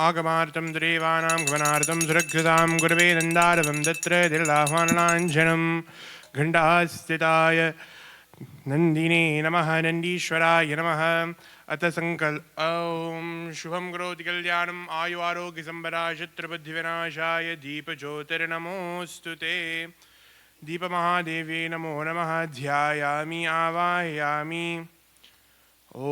आगमार्तं देवानां गमनार्तं सुरक्षतां गुरवे नन्दारवं तत्र दिलाह्वानलाञ्छनं घण्टास्थिताय नन्दिने नमः नन्दीश्वराय नमः। अथ संकल्प ॐ शुभं करोति कल्याणम् आयु आरोग्य संपदा शत्रुबुद्धिविनाशाय दीपज्योतिर्नमोऽस्तु ते। दीपमहादेव्यै नमो नमः। ध्यायामि आवाहयामि। ॐ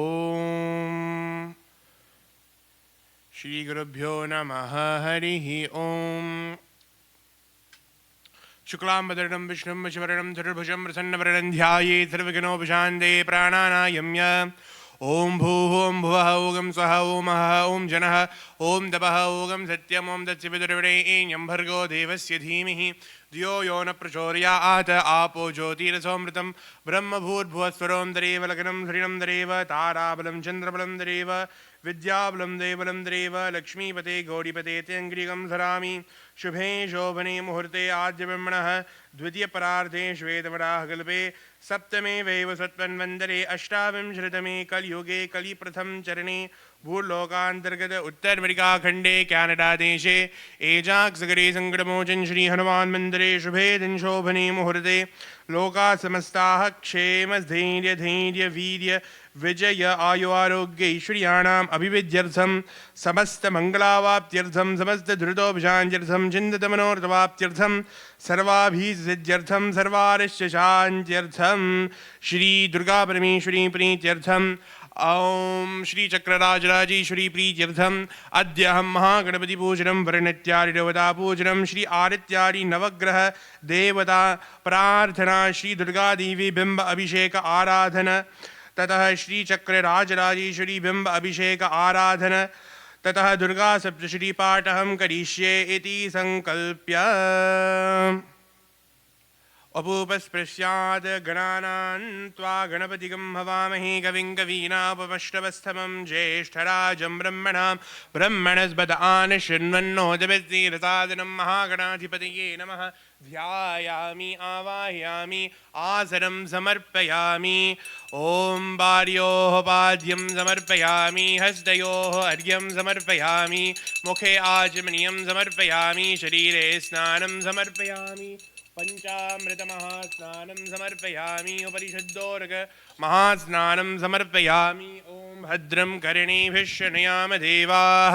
श्रीगुरुभ्यो नमः। हरिः ॐ। शुक्लाम्बरधरं विष्णुं शशिवर्णं चतुर्भुजं प्रसन्नवदनं ध्यायेत् सर्वविघ्नोपशान्तये प्राणानायम्य। ॐ भूः ॐ भुवः ॐ स्वः ॐ महः ॐ जनः ॐ तपः ॐ सत्यम् ॐ तत्सवितुर्वरेण्यं भर्गो देवस्य धीमहि धियो यो न प्रचोदयात्। आपो ज्योतिरसोऽमृतं ब्रह्मभूर्भुवस्वरों दरेव लग्नं धृणं दरेव ताराबलं चन्द्रबलं दरेव विद्याबलं देवलं दरेव लक्ष्मीपते गौरीपते त्यङ्ग्रिकं धरामि। शुभे शोभने मुहूर्ते आद्यब्रह्मणः द्वितीयपरार्धे श्वेतवराहकल्पे सप्तमे वैव सत्त्वन्वन्तरे अष्टाविंशतितमे कलियुगे कलिप्रथम चरणे भूलोकान्तर्गत उत्तरामेरिकाखण्डे कैनडादेशे एजाक्सगरे सङ्कटमोचन श्री हनुमान मन्दिरे शुभे दिनशोभने मुहूर्ते लोकाः समस्ताः क्षेमस्थैर्य धैर्य वीर्य विजय आयु आरोग्य ऐश्वर्याणाम् अभिवृद्ध्यर्थं समस्तमङ्गलावाप्त्यर्थं समस्तधृतोपशान्त्यर्थं चिन्तितमनोरथवाप्त्यर्थं सर्वाभिसिद्ध्यर्थं सर्वारस्य शान्त्यर्थं श्री दुर्गा परमेश्वरी प्रीत्यर्थं ॐ श्री चक्रराजराजेश्वरी प्रीत्यर्थम अद्य हम महागणपति पूजनम वरनित्यादि देवता पूजनम श्री आदित्यादि नवग्रह देवता प्रार्थना श्री दुर्गा देवी बिंब अभिषेक आराधन ततः श्री चक्रराजराजेश्वरी बिंब अभिषेक आराधन ततः दुर्गा सप्तश्री पाठ हम करिष्ये इति संकल्प्य अपूपस्पृश्यात् गणानां त्वा गणपतिगं हवामहे कविं कवीनामुपमश्रवस्तमं ज्येष्ठराजं ब्रह्मणस्पद आनशृण्वन्नोदभिस्तीरसादनं महागणाधिपतये नमः। ध्यायामि आवाहयामि आसनं समर्पयामि। ॐ पार्योः पाद्यं समर्पयामि हस्तयोः अर्घ्यं समर्पयामि मुखे आचमनीयं समर्पयामि शरीरे स्नानं समर्पयामि पंचामृतमहास्नानं समर्पयामि उपरिशुद्धोर्ग महास्नानं समर्पयामि। ॐ भद्रं कर्णेभिः शृणुयाम देवाः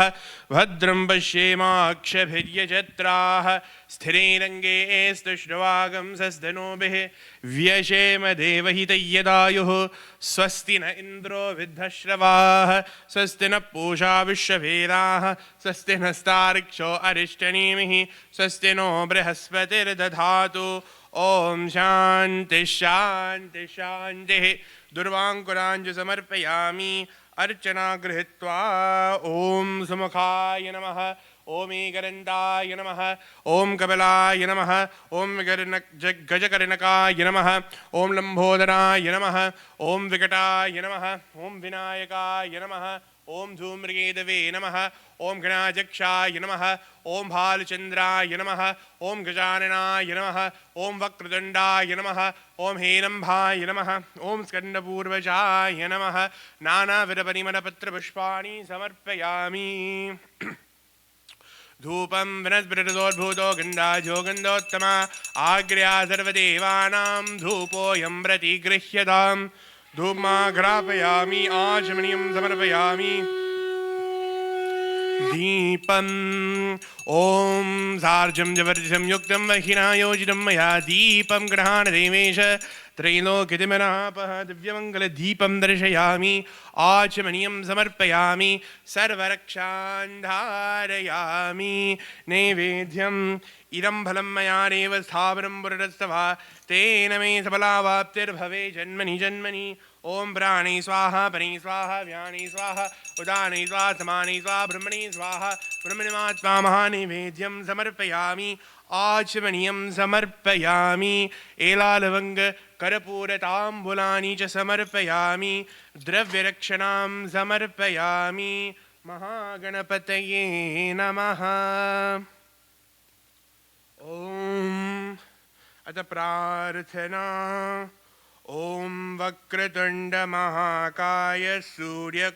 भद्रं पश्येमाक्षभिर्यजत्राः स्थिरैरङ्गे स्तुष्टवागं सस्तनूभिः व्यशेम देवहितयदायुः। स्वस्ति न इन्द्रो वृद्धश्रवाः स्वस्ति न पूषा विश्ववेदाः स्वस्ति नस्तार्क्ष्यो अरिष्टनेमिः स्वस्ति नो बृहस्पतिर्दधातु। ॐ शान्ति शान्ति शान्तिः। दुर्वाङ्कुराञ्च समर्पयामि अर्चना गृहीत्वा ॐ सुमुखाय नमः ॐ एकदन्ताय नमः ॐ कपिलाय नमः ॐ गजकर्णकाय नमः ॐ लम्बोदराय नमः ॐ विकटाय नमः ॐ विनायकाय नमः ॐ धूम्रकेतवे नमः ॐ गणाध्यक्षाय नमः ॐ भालचन्द्राय नमः ॐ गजाननाय नमः ॐ वक्रतुण्डाय नमः ॐ हेरम्भाय नमः ॐ स्कन्दपूर्वजाय नमः। नानाविधपरिमलपत्रपुष्पाणि समर्पयामि। धूपं वनस्पतिर्दोद्भूतो गन्धाजो गन्धोत्तमा आग्र्या सर्वदेवानां धूपोऽयं प्रतिगृह्यतां। धूपमाघ्रापयामि आचमनीयं समर्पयामि। दीपम् ॐ सार्जं जवर्जं युक्तं वहिना योजितं मया दीपं गृहाण देवेश त्रैलोक्यतिमनापः दिव्यमङ्गलदीपं दर्शयामि आचमनीयं समर्पयामि सर्वरक्षान् धारयामि। नैवेद्यम् इदं फलं मया देव स्थावरं पुरतस्तवा तेन मे सफलावाप्तिर्भवे जन्मनि जन्मनि। ॐ प्राणे स्वाहा परे स्वाहा व्याने स्वाहा उदाने स्वाहा समाने स्वाहा ब्रह्मणे स्वाहा ब्रह्मणमात्मा महानैवेद्यं समर्पयामि आचमनीयं समर्पयामि। एलालवङ्ग कर्पूरताम्बूलानि च समर्पयामि द्रव्यरक्षणां समर्पयामि। महागणपतये नमः। ॐ अथ प्रार्थना। ॐ वक्रतुण्डमहाकाय सूर्यकोटिसमप्रभ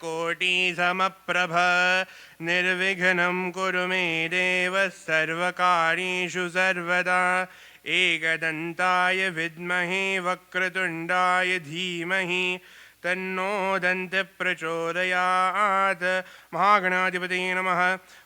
निर्विघ्नं कुरु मे देव सर्वकार्येषु सर्वदा एकदन्ताय विद्महे वक्रतुण्डाय धीमहि तन्नो दन्ति प्रचोदयात्। महागणाधिपतये नमः।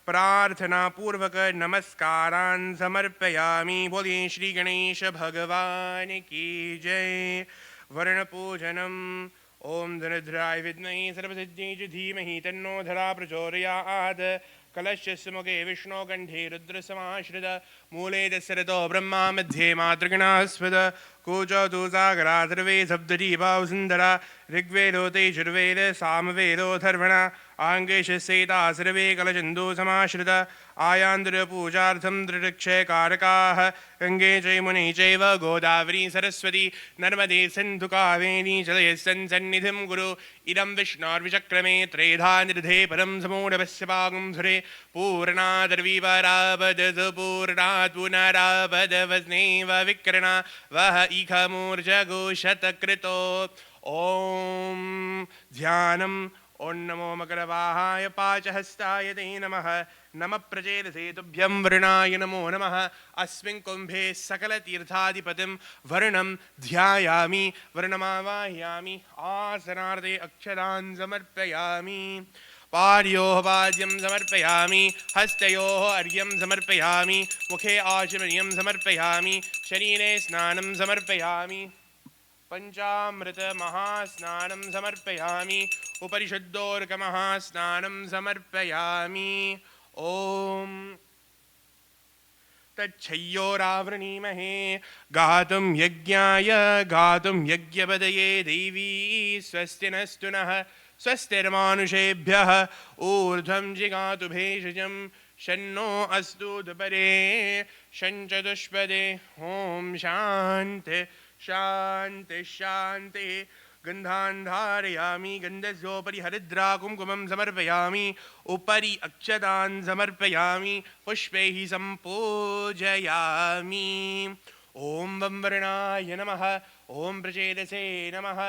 प्रार्थनापूर्वक नमस्कारान् समर्पयामि। बोलिए श्री गणेश भगवान की जय। वर्णपूजनम्। ओम धनुर्धराय विद्महे सर्वसिद्धिं च धीमहि तन्नो धरा प्रचोदयात्। कलशस्य मुखे विष्णो कण्ठे रुद्रसमाश्रित मूले दशरथो ब्रह्मा मध्ये मातृगणास्पद कूचौ तु सागरा सर्वे सप्तदीपाः सुन्दरा ऋग्वेदो यजुर्वेद सामवेदो अथर्वण आङ्गेशस्येता सर्वे कलचन्दो समाश्रित आयान्तरपूजार्थं त्रिरक्षकारकाः गङ्गे चैमुने चैव गोदावरी सरस्वती नर्मदे सिन्धु कावेरी जलयस्सन्निधिं कुरु इदं विष्णोर्विचक्रमे त्रेधा निर्धे परं समूढवस्य पागं सुरे पूर्णादर्विपरावदतु पूर्णात् पुनरावदवस्नेव विक्रणा वह इखमूर्जगुशतकृतो ॐ ध्यानम्। ओं नमो मकरवाहाय पाचहस्ताय ते नमः। नमः प्रचेदसे तुभ्यं वरुणाय नमो नमः। अस्मिन् कुम्भे सकलतीर्थाधिपतिं वरुणं ध्यायामि वरुणमावाहयामि आसनार्थे अक्षतान् समर्पयामि। पार्योः पाद्यं समर्पयामि हस्तयोः अर्घ्यं समर्पयामि मुखे आचमनीयं समर्पयामि शरीरे स्नानं समर्पयामि पञ्चामृतमहास्नानं समर्पयामि उपरिशुद्धोर्कमहास्नानं समर्पयामि। ॐ तच्छय्योरावृणीमहे गातुं यज्ञाय गातुं यज्ञपदये देवी स्वस्ति नस्तु नः स्वस्तिर्मानुषेभ्यः ऊर्ध्वं जिगातु भेषजं शन्नो अस्तु दुपरे शञ्चतुष्पदे। ॐ शान्ति शान्ति शान्ति। गन्धान् धारयामि गन्धस्योपरि हरिद्रा कुङ्कुमं समर्पयामि उपरि अक्षतान् समर्पयामि पुष्पैः सम्पूजयामि। ॐ वंवरणाय नमः। ॐ प्रचेदसे नमः।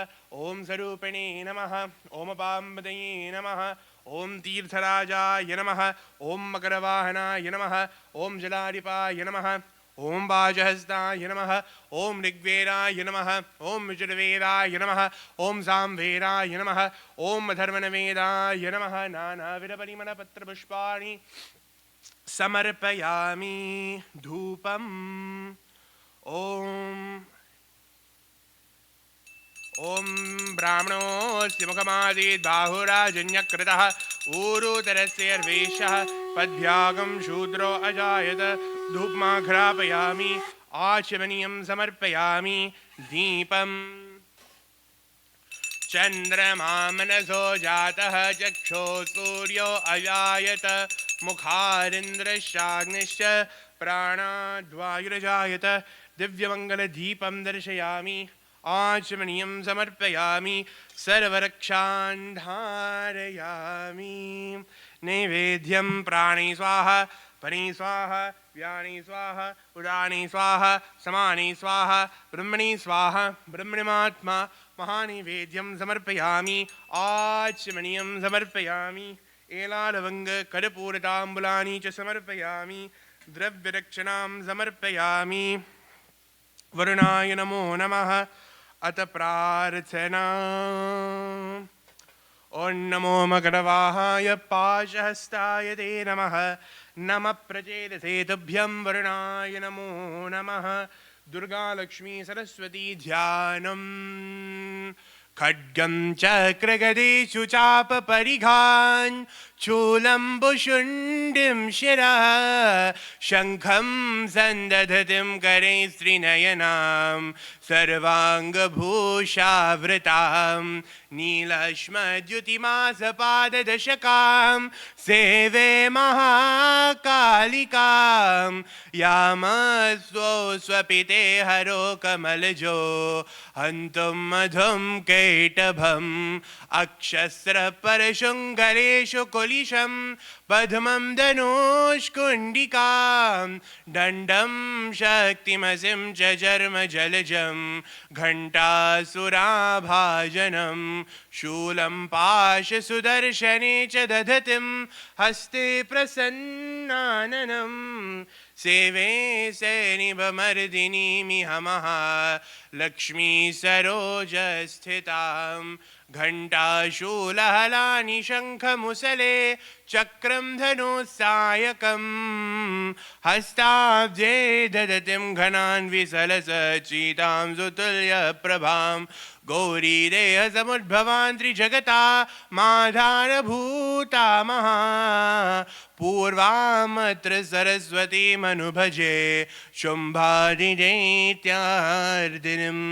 ॐ स्वरूपिणे नमः। ॐ पाम्बदये नमः। ॐ तीर्थराजाय नमः। ॐ मकरवाहनाय नमः। ॐ जलाधिपाय नमः। ॐ वाजहस्ताय नमः। ॐ ऋग्वेदाय नमः। ॐ यजुर्वेदाय नमः। ॐ सामवेदाय नमः। ॐ अथर्वणवेदाय नमः। नानाविधपरिमलपत्रपुष्पाणि समर्पयामि धूपम्। ॐ ब्राह्मणोऽस्य मुखमासीत् बाहुराजन्यकृतः ऊरुतरस्यर्वेशः पद्भ्यागं शूद्रो अजायत धूपमाघ्रापयामि आचमनीयं समर्पयामि दीपम्। चन्द्रमा मनसो जातः चक्षो सूर्यो अजायत मुखारिन्द्रश्चाग्निश्च प्राणाद्वायुरजायत दिव्यमङ्गलदीपं दर्शयामि आचमनीयं समर्पयामि सर्वरक्षान् धारयामि। नैवेद्यं प्राणे स्वाहा परे स्वाहा व्याने स्वाहा उदाने स्वाहा समाने स्वाहा ब्रह्मणे स्वाहा ब्रह्मणमात्मा महानैवेद्यं समर्पयामि आचमनीयं समर्पयामि एलालवङ्ग कर्पूरताम्बूलानि च समर्पयामि द्रव्यरक्षणां समर्पयामि। वरुणाय नमो नमः। अत प्रार्थना। ओं नमो मकरवाहाय पाशहस्ताय ते नमः। नमः प्रचेदसे तुभ्यं वरुणाय नमो नमः। दुर्गा लक्ष्मी सरस्वती ध्यानम्। खड्गं चक्रगदेषु चापपरिघान् चूलम्बुशुण्डिं शिरः शङ्खं सन्दधतिं करे स्त्रीनयनां सर्वाङ्गभूषावृतां नीलश्मद्युतिमासपाददशकां सेवे महाकालिकां यामस्वो स्वपिते हरो कमलजो हन्तुं मधुं कैटभम् अक्षस्रपरशृङ्गरेषु कुलि कपोलिशं पद्मं धनुष्कुण्डिकां दण्डं शक्तिमसिं च जर्मजलजं घण्टासुराभाजनं शूलं पाशसुदर्शने च दधतिं हस्ते प्रसन्नाननं सेवे सैनिभमर्दिनीमिहमः लक्ष्मीसरोजस्थितां घण्टाशूलहलानि शङ्खमुसले चक्रं धनुस्सायकं हस्ताब्जे ददतिं घनान्विसलसचितां सुतुल्यप्रभां गौरीदेहसमुद्भवान् त्रिजगता माधारभूता महा पूर्वामत्र सरस्वतीमनुभजे शुम्भादिदैत्यार्दिनीम्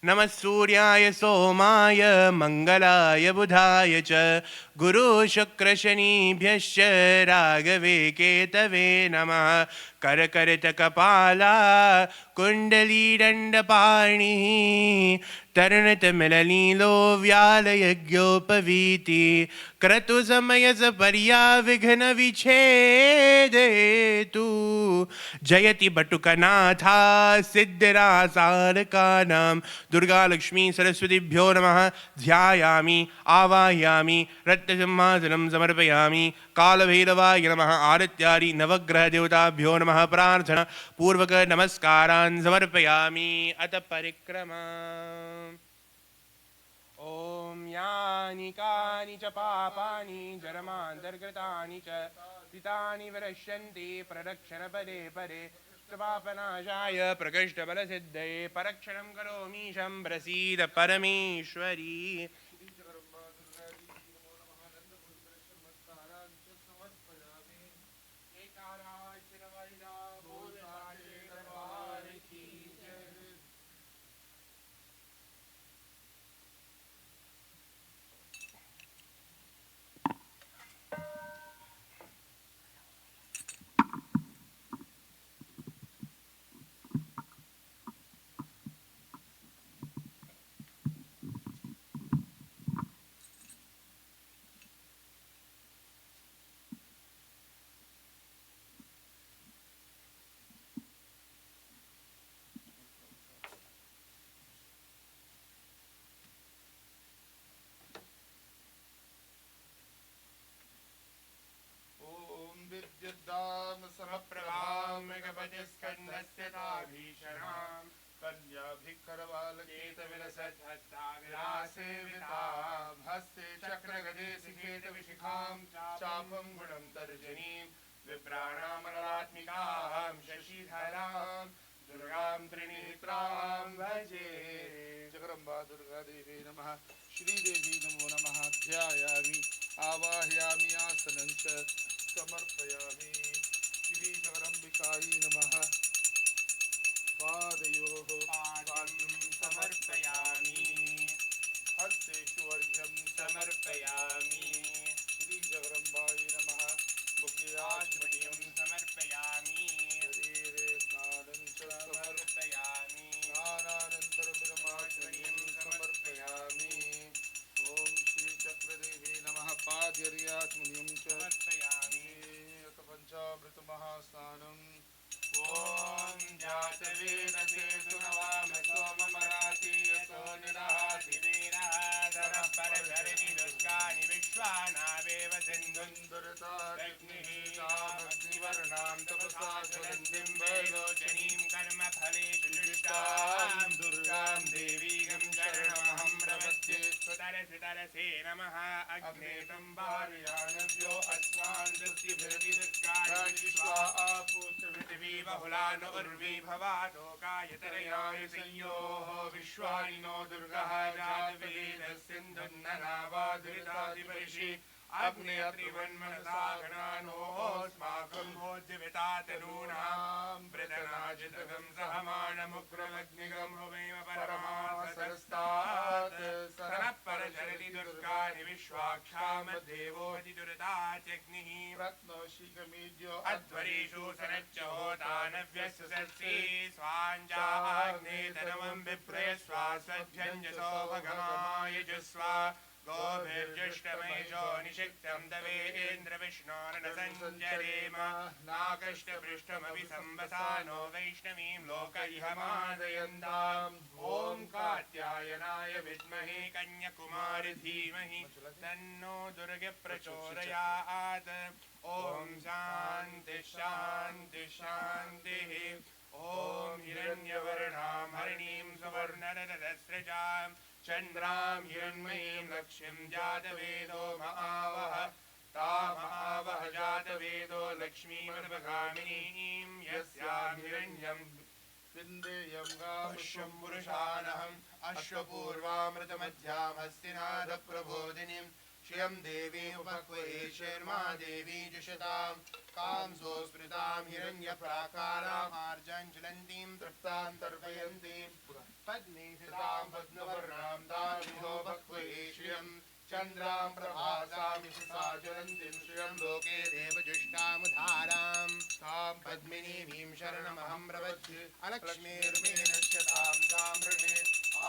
नमः सूर्याय सोमाय मंगलाय बुधाय च गुरुशुक्रशनीभ्यश्च राघवे केतवे नमः करकरतकपाला कुण्डलीदण्डपाणिः तरणतमिलनीलो व्यालयज्ञोपवीति क्रतुसमयसपर्याविघ्नविच्छेदेतु जयति बटुकनाथा सिद्धिरासारकानां दुर्गा लक्ष्मी सरस्वतीभ्यो नमः ध्यायामि आवाहयामि रत्नसिंहासनं समर्पयामि कालभैरवाय नमः आदित्यादि नवग्रहदेवताभ्यो नमः प्रार्थना पूर्वक नमस्कारान् समर्पयामि अत परिक्रमा ॐ यानि कानि च पापानि जन्मान्तर्गतानि च पितानि विनश्यन्ति प्रदक्षिणपदे पदे पापनाशाय प्रकृष्टबलसिद्धये परक्षणं करोमीशं प्रसीद परमेश्वरी स्कन्धस्य ताभीषणां कन्याभिकरवालकेतविलसद्हस्ताविलासेवितां चक्रगदे सिकेतविशिखां चापं गुणं तर्जनीं विप्राणामनलात्मिकां शशिधरां दुर्गां त्रिनेत्रां भजे। जगदम्बा दुर्गा देवी नमः। श्रीदेवी नमो नमः। ध्यायामि आवाहयामि आसनं च समर्पयामि। श्री जगदम्बिकायै नमः। पादयोः पाद्यं समर्पयामि। हस्तेषु अर्घ्यं समर्पयामि। श्री जगदम्बायै नमः। मुखे आचमनीयं समर्पयामि। शरीरे स्नानं च समर्पयामि। स्नानानन्तरमिदमाचमनीयं समर्पयामि। ॐ श्री चक्रदेवी नमः। पाद्यर्याचमनीयं च समर्पयामि। अथ पञ्चामृतमहास्नानम्। ॐ जातवेदसे सुनवामसोममराति यतो निदहाति वीरः परधरणि दुष्टानि विश्वानावेव सिन्धुन्दुरताग्निः तामग्निवर्णां तपसा ज्वलन्तीं वैलोचनीं कर्मफलेषु जुष्टां दुर्गां देवीं शरणमहं प्रपद्ये। सुतरसे नमः। अग्ने संवारयानव्यो अस्मान् दृष्टिभिर्दिष्टानि विश्वा पृथिवी बहुलानो उर्वी भवादोकायतरयाय संयोः विश्वानि नो दुर्गः जातवेदः सिन्धुन्ननावादुरितादिपरिषि अग्ने त्रिवन्मनसा गणानोऽस्माकं भोज्यवितातनूनां वृतनाजितगं सहमानमुग्रमग्निगं भवेम परमासरस्तात् सनः परजरति दुर्गानि विश्वाक्षामद्देवोऽति दुरितात्यग्निः रत्नो शीघ्रमीड्यो अध्वरीषु सनच्च होतानव्यस्य सत्सि स्वाञ्जाग्नेतनवं विप्रयस्व स्वध्यञ्जसो भगमायजस्व गोभिर्जुष्टमहिषो निषिक्तं तवेन्द्रविष्णोरनसञ्चरेम नाकष्टपृष्ठमभि संवसानो वैष्णवीं लोक इह मादयन्ताम् ॐ कात्यायनाय विद्महे कन्याकुमारि धीमहि तन्नो दुर्गे प्रचोदयात् ॐ शान्ति शान्ति शान्तिः ॐ हिरण्यवर्णां हरिणीं सुवर्णरजतस्रजां चन्द्रां हिरण्मयीं लक्ष्मीं जातवेदो महावः तामहावः जातवेदो लक्ष्मीमनुपगामिनीं यस्यां हिरण्यं विन्देयं पश्यं पुरुषानहम् अश्वपूर्वामृतमध्यां हस्तिनाथप्रबोधिनीं श्रियं देवीं उपक्वये शर्मा देवी जुषतां कांसो स्मृतां हिरण्यप्राकाराम् आर्जाञ्ज्वलन्तीं तृप्तां तर्पयन्तीं पद्मे स्थितां पद्मवर्णां दामिहो भक्वये श्रियं चन्द्रां प्रभासां यशसा ज्वलन्तीं श्रियं लोके देवजुष्टामुधारां तां पद्मिनीं शरणमहं प्रपद्ये अलक्ष्मीर्मे नश्यतां तां वृणे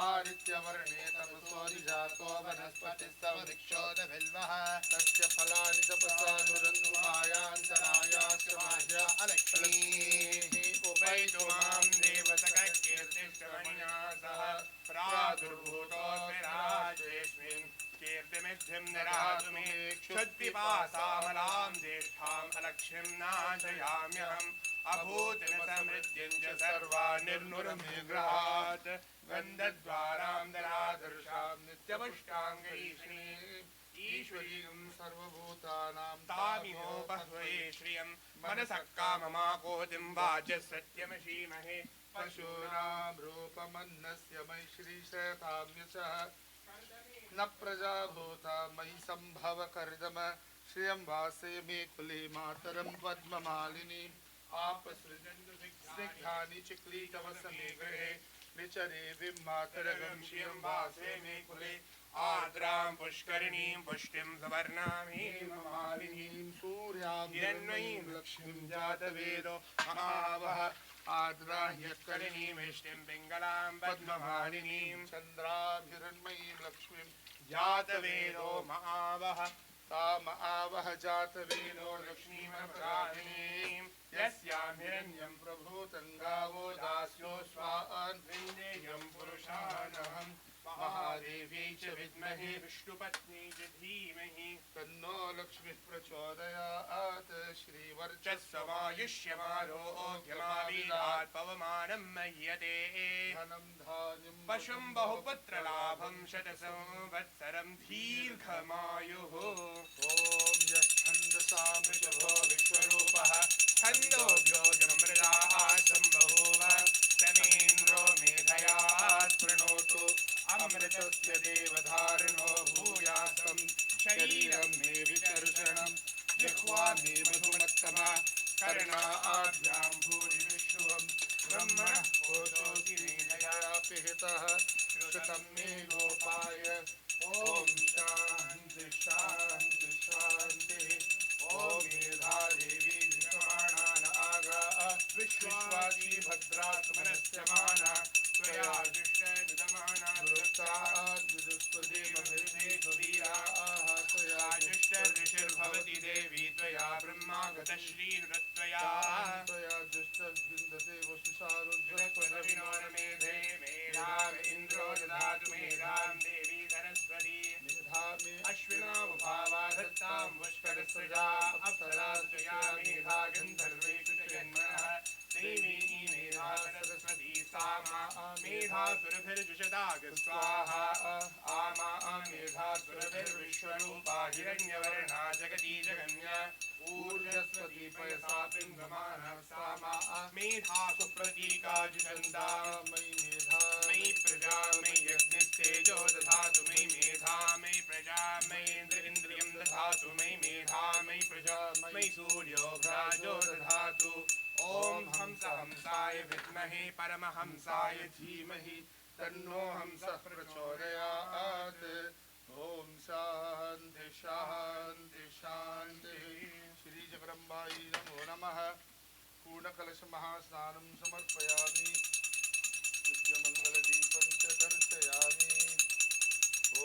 आदित्यवर्णे तपसोऽधिजातो वनस्पतिस्तव वृक्षोदबिल्वः तस्य फलानि तपसानुरन्नुमायान्तरायाश्च माह्य अलक्ष्मीः उपैतु मां देवतककीर्तिश्रवणिना सह प्रादुर्भूतोऽस्मिन् कीर्तिमिद्धिं निरातु मे क्षुत्पिपासामलां ज्येष्ठाम् अलक्ष्मीं नाशयाम्यहम् अभूतिन समृद्धिं च सर्वान् निर्नुरमेग्रहात् गन्धद्वारां दरादर्शां नित्यपुष्टाङ्गैष्णीम् ईश्वरीं सर्वभूतानां तामिहो बह्वये श्रियं मनसः काममाकोतिं वाच सत्यमशीमहे पशूनां रूपमन्नस्य मयि श्रीशतां यशः न प्रजाभूता मयि सम्भव कर्दम श्रियं वासे मे कुले मातरं पद्ममालिनीम् आपसृजन्तु स्निग्धानि चिक्लीतवसमे गृहे विचरे विमातरगं श्रियं वासे मे कुले आर्द्रां पुष्करिणीं पुष्टिं सुवर्णां हेममालिनीं सूर्यां हिरण्मयीं लक्ष्मीं जातवेदो महावः आद्राह्यकरिणीमिष्टिं पिङ्गलां पद्ममालिनीं चन्द्रां हिरण्मयीं लक्ष्मीं जातवेदो महावः तामहावः जातवेदो लक्ष्मीमप्रदायिनीं यस्यां हिरण्यं प्रभूतं गावो दास्यो स्वान् विन्देयं पुरुषानहम् महादेवी च विद्महे विष्णुपत्नी च धीमहि तन्नो लक्ष्मीः प्रचोदयात् श्रीवर्चस्वमायुष्यमारोग्यमावीरात् पवमानं मह्यते धनं धान्यं पशुं बहुपुत्रलाभं शतसंवत्सरं दीर्घमायुः ॐ यच्छन्दसा मृषभो विश्वरूपः छन्दोभ्यो जमृदात् सम्बभूव तमेन्द्रो मेधया स्पृणोतु अमृतस्य देवधारणो भूयासं शरीरं मे विचर्षणं जिह्वा मे मधुमत्तमा कर्णाभ्यां भूरि विष्णुवं ब्रह्मणः कोशोऽसि मेधया पिहितः श्रुतं मे गोपाय ॐ शान्ति शान्ति शान्तिः ॐ मेधादेवी जुषमाणान आगा विश्वासी भद्रा सुमनस्यमाना त्वया जुष्टनिदमाना त्वया जुष्टऋषिर्भवति देवी त्वया ब्रह्मागतश्रीरुत्वया त्वया जुष्टविन्दते वसुषारुद्रत्वरविनोरमेधे मेधाम इन्द्रो ददातु मेधां देवी सरस्वती मेधा मे अश्विनामुभावा दत्तां पुष्करस्रजा अप्सरा त्वया मेधा गन्धर्वेषु च जन्मनः देवी मेधा सरस्वती सामा मेधा सुरभिर्जुषदाग स्वाहा आमा मेधा सुरभिर्विश्वरूपा हिरण्यवर्णा जगती जगन्या ऊर्जस्वती पयसा पिङ्गमानः सामा मेधा सुप्रतीका जुषन्ता मयि मेधा मयि प्रजा मयि यज्ञस्तेजो दधातु मयि मेधा मयि प्रजा मयीन्द्र इन्द्रियं दधातु मयि मेधा मयि प्रजा मयि सूर्यो भ्राजो दधातु ॐ हंसाय विद्महे परमहंसाय धीमहि तन्नो हंसः प्रचोदयात् ॐ शान्ति शान्ति शान्तिः श्री जगदम्बा कलशमहास्नानं समर्पयामि दिव्यमङ्गलदीपं च दर्शयामि ॐ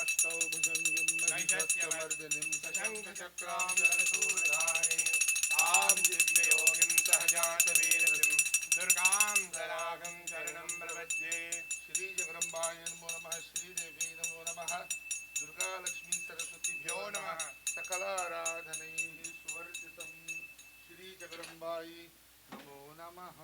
अष्टौ भुजङ्गिं महिषस्यमर्दिनीं सशङ्खचक्रां सरसूरधारिणीं तां दिव्ययोगिं सहजातवीरसिं दुर्गां दरागं शरणं प्रपद्ये श्रीजगदम्बाय नमो नमः श्रीदेवी नमो नमः दुर्गालक्ष्मी सरस्वतीभ्यो नमः सकलाराधनैः सुवर्जितं श्रीजगदम्बाय नमो नमः।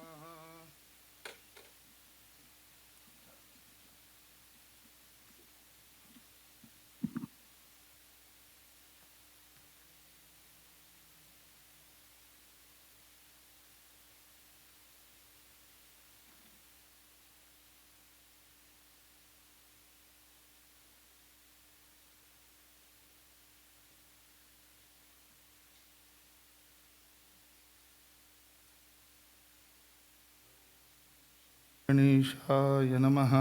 गणेशाय नमः।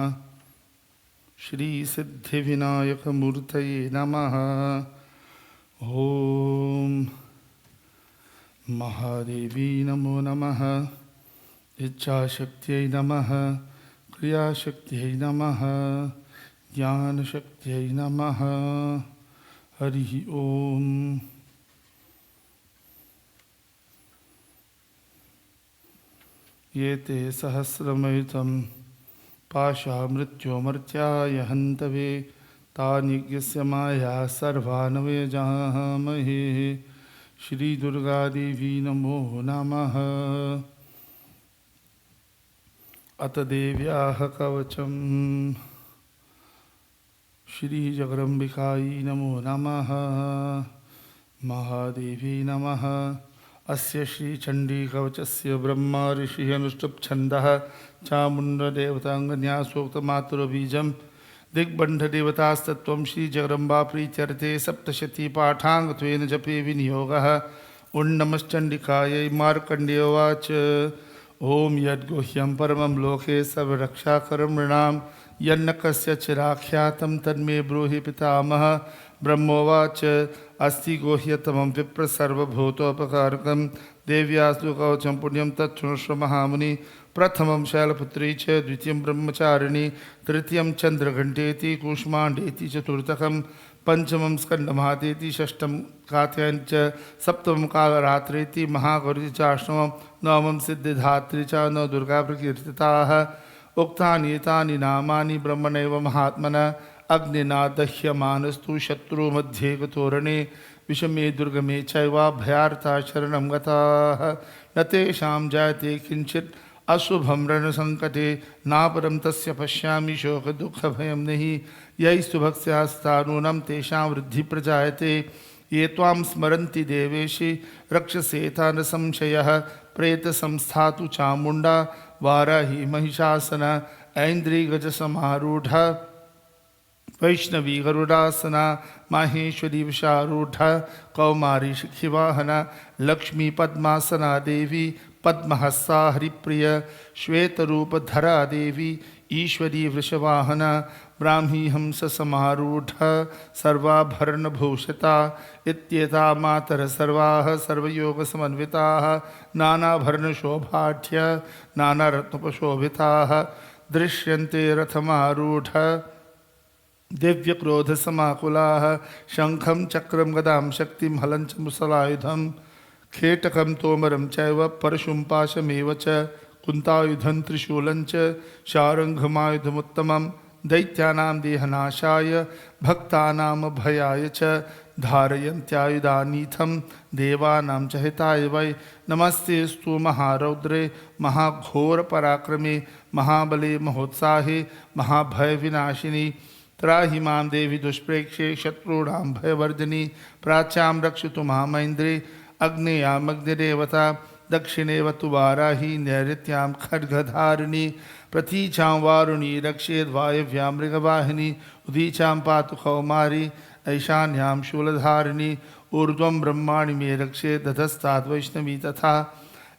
श्री सिद्धिविनायक मूर्तये नमः। ओम महादेवी नमो नमः। इच्छाशक्त्यै नमः। क्रियाशक्त्यै नमः। ज्ञानशक्त्यै नमः। हरि ओम। ये ते सहस्रमयुतं पाशामृत्योमर्त्याय हन्तवे तानि यस्य माया सर्वान् व्यजामहे। श्रीदुर्गादेवी नमो नमः। अत देव्याः कवचं श्रीजगदम्बिकायै नमो नमः। महादेवी नमः। अस्य श्रीचण्डीकवचस्य ब्रह्मा ऋषिः अनुष्टुप्छन्दः चामुण्डदेवताङ्गन्यासोक्तमातुरबीजं दिग्बन्धदेवतास्तत्त्वं श्रीजगदम्बा प्रीत्यर्थे सप्तशतीपाठाङ्गत्वेन जपे विनियोगः। ॐ नमश्चण्डिकायै। मार्कण्डेयोवाच ॐ यद्गुह्यं परमं लोके सर्वरक्षाकर्मणां यन्न कस्यचिराख्यातं तन्मे ब्रूहि पितामह। ब्रह्मोवाच अस्ति गुह्यतमं विप्र सर्वभूतोपकारकं देव्यास्तु कवचं पुण्यं तच्छृणुष्व महामुनि। प्रथमं शैलपुत्री च द्वितीयं ब्रह्मचारिणी तृतीयं चन्द्रघण्टेति कूष्माण्डेति चतुर्थकं पंचमं स्कन्दमातेति षष्ठं कात्यायनी च सप्तमं कालरात्रेति महागौरी च अष्टमं नवमं सिद्धिदात्री च नव दुर्गा प्रकीर्तिताः। उक्तानि एतानि नामानि ब्रह्मणैव महात्मना अग्निना दह्यमानस्तु शत्रुमध्ये गतोरणे विषमे दुर्गमे चैवाभयार्था शरणं गताः। न तेषां जायते किञ्चित् अशुभं रणसङ्कटे नापरं तस्य पश्यामि शोकदुःखभयं नहि। यैस्तु भक्त्यास्तानूनं तेषां वृद्धिप्रजायते। ये त्वां स्मरन्ति देवेशि रक्षसेता न संशयः। प्रेतसंस्थातु चामुण्डा वाराही महिषासन ऐन्द्री गजसमारूढा वैष्णवी गरुडासना माहेश्वरी विशारूढ़ा कौमारी शिखिवाहना लक्ष्मी पद्मासना देवी पद्महस्ता हरिप्रिय श्वेतरूपधरा देवी ईश्वरी वृषवाहना ब्राह्मी हंस समारूढ़ा सर्वाभरणभूषिता इत्येता मातर सर्वाः सर्वयोग समन्विताः नानाभरणशोभाढ्य नानारत्नोपशोभिताः दृश्यन्ते रथमारूढ़ा दिव्यक्रोधसमाकुलाः शंखं चक्रं गदां शक्तिं हलं च मुसलायुधं खेटकं तोमरं चैव परशुं पाशमेव च कुन्तायुधं त्रिशूलं च शारङ्गमायुधमुत्तमं दैत्यानां देहनाशाय भक्तानां भयाय च धारयन्त्यायुधानीथं देवानां च हिताय वै। नमस्तेऽस्तु महारौद्रे महाघोरपराक्रमे महाबले महोत्साहे महाभयविनाशिनी। त्राहि मां देवी दुष्प्रेक्षे शत्रूणां भयवर्धिनी। प्राच्यां रक्षतु मामैन्द्रे अग्नेयामग्निदेवता दक्षिणेव तु वाराही नैऋत्यां खड्गधारिणी। प्रतीचां वारुणी रक्षेद्वायव्यां मृगवाहिनी। उदीचां पातु कौमारी ऐशान्यां शूलधारिणी। ऊर्ध्वं ब्रह्माणि मे रक्षे दधस्ताद् वैष्णवी तथा।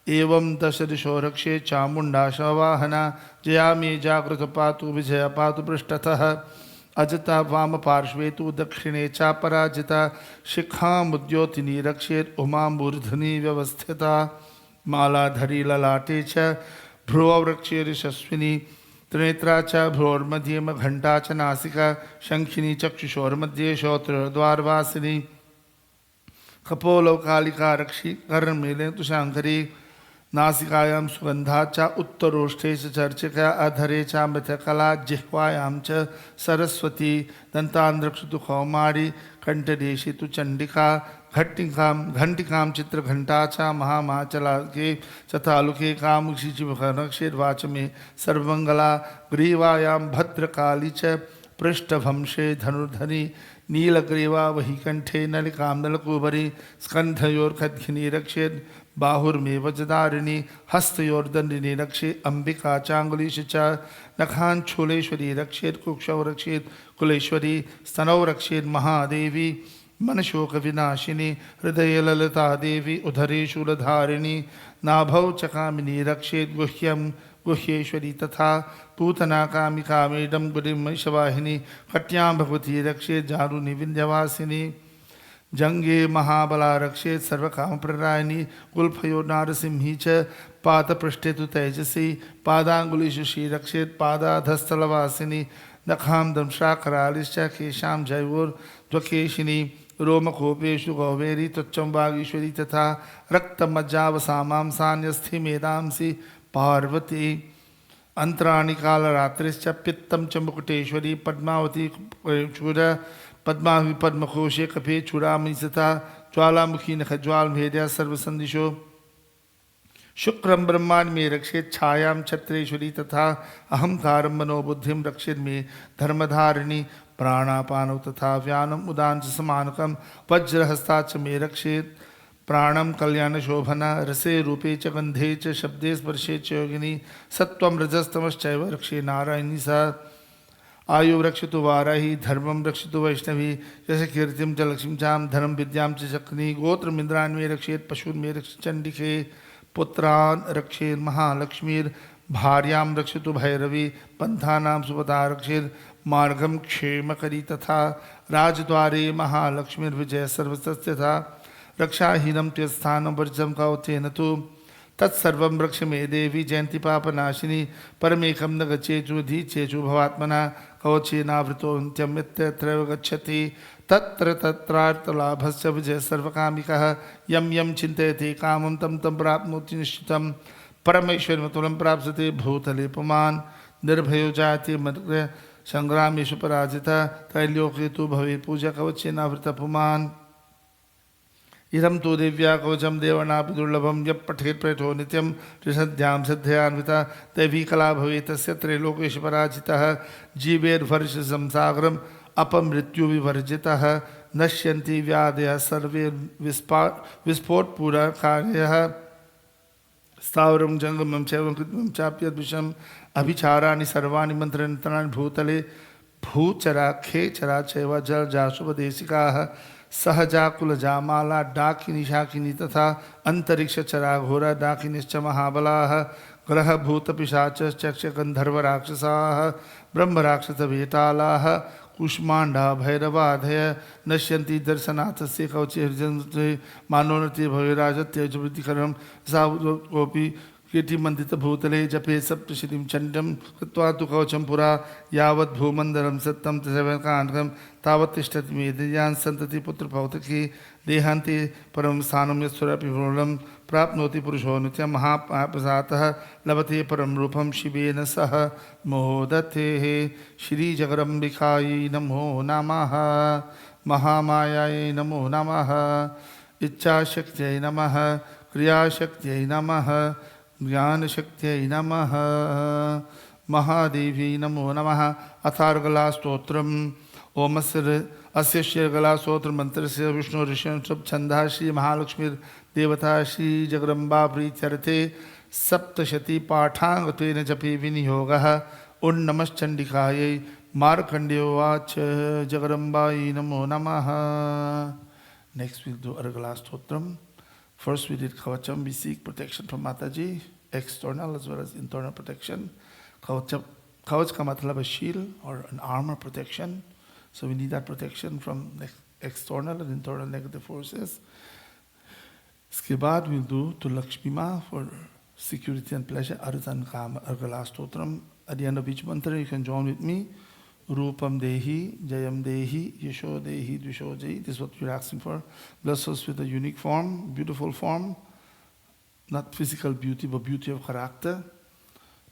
एवं दशदिशो रक्षे चामुण्डा शववाहना। जया मे जागृत पातु विजया पातु पृष्ठतः। अजता वाम पार्श्वे तु दक्षिणे चापराजिता। शिखामुद्योतिनी रक्षेत् उमा मूर्धनि व्यवस्थिता। मालाधरी ललाटे च भ्रुववृक्षे यशस्विनी त्रिनेत्रा च भ्रोर्मध्ये घंटा च नासिका शंखिनी चक्षुषोर्मध्ये श्रोत्रद्वारवासिनी कपोलो कालिका रक्षी कर्णमेले तुषांकरी नासिकायां सुगंधा च उत्तरोष्ठे च चर्चिका अधरे च मृतकला जिह्वायां च सरस्वती दंतांद्रक्षतु कौमारी कंठदेशी तु चंडिका घंटिकां चित्रघंटा च महामाचलाके चतालुके कामुषी चिवनक्षेर्वाच में सर्वमंगला ग्रीवायां भद्रकाली च पृष्ठभंशे धनुर्धरी नीलग्रीवा वही कंठे नलिकां नलकुबरी स्कंधयोर्खद्घिनी रक्षेत् बाहुर्मे वजदारिणी हस्तयोर्दंडिनी रक्षे अंबिका चांगुलीश च नखान शूलेश्वरी रक्षेत् कुक्षौ रक्षेत् कुलेश्वरी स्तनौ रक्षेत् महादेवी मनशोक विनाशिनी हृदय ललिता देवी उदरे शूलधारिणी नाभौ च कामिनी रक्षेत् गुह्यं गुह्येश्वरी तथा पूतना कामिकामेडं गुडिं महिषवाहिनी कट्यां भगवती रक्षेत् जारुनि विन्ध्यवासिनी जंगे महाबला रक्षेत् सर्वकामप्रदायिनी कुल्फयो नारसिंही च पादपृष्ठे तु तेजसी पादांगुलीषु श्रीरक्षेत् पादाधस्थलवासिनी नखां दंशाकरालिश्च केशां जयोर्ध्वकेशिनी रोमकोपेषु गौवेरी त्वच्चं वागीश्वरी तथा रक्तमज्जावसामां सान्यस्थि मेदांसि पार्वती अंतराणि कालरात्रिश्च पित्तं च मुकुटेश्वरी पद्मावती चूर पद्मावती पद्मकोशे कफे चूड़ामणि तथा ज्वालामुखी नखज्वाल भेद्या सर्वसंदिशो शुक्रं ब्रह्मांड में रक्षेत् छायां छत्रेश्वरी तथा अहंकारं मनोबुद्धिं रक्षेत् मे धर्मधारिणी प्राणापानौ तथा व्यानम उदान च समानकं वज्रहस्ता च मे रक्षेत् प्राणम कल्याण शोभना रसे रूपे च गंधे च शब्दे स्पर्शे च योगिनी सत्वं रजस्तमश्चैव रक्षे नारायणी सा आयु रक्षतु वाराही धर्मं रक्षतु वैष्णवी यश कीर्तिं च लक्ष्मीं चां धर्म विद्यां च चक्नी गोत्रमिन्द्रान् मे रक्षेत् पशून् मे रक्ष चंडिके पुत्रान् रक्षेत् महालक्ष्मीर् भार्यां रक्षतु भैरवी पंथानां सुपदा रक्षेत् मार्गं क्षेमकरी तथा राजद्वारे महालक्ष्मीर्विजय सर्वस्य तथा रक्षाहीनं त्यस्थानं वर्जं कौतेन तु तत्सर्वं रक्ष मे देवी जयंती पापनाशिनी परमेकं न गच्छेचु धीचेचु भवात्मना कवचेनावृतो नित्यं यत्रैव गच्छति तत्र तत्रार्थलाभस्य विजय सर्वकामिकः यं यं चिन्तयति कामं तं तं प्राप्नोति निश्चितं परमेश्वरमतुलं प्राप्स्यते भूतले पुमान् निर्भयो जायते मद्ग्रह संग्रामेषु पराजितः त्रैलोक्ये तु भवे पूजा कवचेनावृतः पुमान् इदं तु दिव्या कवचं देवानापि दुर्लभं यः पठेत् प्रयतो नित्यं त्रिसन्ध्यां सिद्धयान्विता दैवी कला भवेत् तस्य त्रैलोकेषु पराजितः जीवेर्वर्षं सागरम् अपमृत्युविवर्जितः नश्यन्ति व्याधयः सर्वे विस्फोटपूरकार्यः स्थावरं जंगमं चैव कृत्रिमं चाप्यद्विषम् अभिचाराणि सर्वाणि मन्त्रयन्त्राणि भूतले भूचरा खेचरा चैव जलजाशुपदेशिकाः सहजाकुलजामाला डाकिनी शाकिनी तथा अंतरिक्षचरा घोरा डाकिनीश्च महाबलाः ग्रहभूतपिशाचश्च गन्धर्वराक्षसाः ब्रह्मराक्षसवेतालाः कुष्माण्डा भैरवादय नश्यन्ति दर्शनाथस्य कवचे मानोन्नति भवेराजत्यजवृत्तिकरं सावकोऽपि कीर्तिमण्डितभूतले जपे सप्तशतीं चण्डं कृत्वा तु कवचं पुरा यावत् भूमण्डलं सत्तं तसेवकान्तं तावत् तिष्ठति मेदियान् सन्तति पुत्रपौत्रकी देहान्ते परं स्थानं यस्वरपि पूर्णं प्राप्नोति पुरुषो नित्यं महाप्रसादतः लभते परं रूपं शिवेन सह मोदते श्रीजगदम्बिकायै नमो नमः महामायायै नमो नमः इच्छाशक्त्यै नमः क्रियाशक्त्यै नमः ज्ञानशक्त्यै नमः महादेवी नमो नमः अथार्गलास्तोत्रम् ओम अस्य श्रीगलास्तोत्रमन्त्रस्य विष्णु ऋषभ छन्दः श्री महालक्ष्मीर्देवता श्री जगदम्बा प्रीत्यर्थे सप्तशती पाठाङ्गत्वेन जपे विनियोगः ओं नमश्चण्डिकायै मार्कण्डेयोवाच जगदम्बायै नमो नमः. Next we'll do Argalastotram. First we did Kavacham. We seek protection from Mataji, external as well as internal protection. Kavach ka matlab is shield or an armor protection. So we need that protection from external and internal negative forces. इसके बाद we'll do to Lakshmi Ma for security and pleasure. Aratan Kam Argala Stotram. At the end of each mantra, you can join with me. Rupam Dehi, Jayam Dehi, Yasho Dehi, Dvisho Dehi. This is what we're asking for. Bless us with a unique form, beautiful form. Not physical beauty, but beauty of character.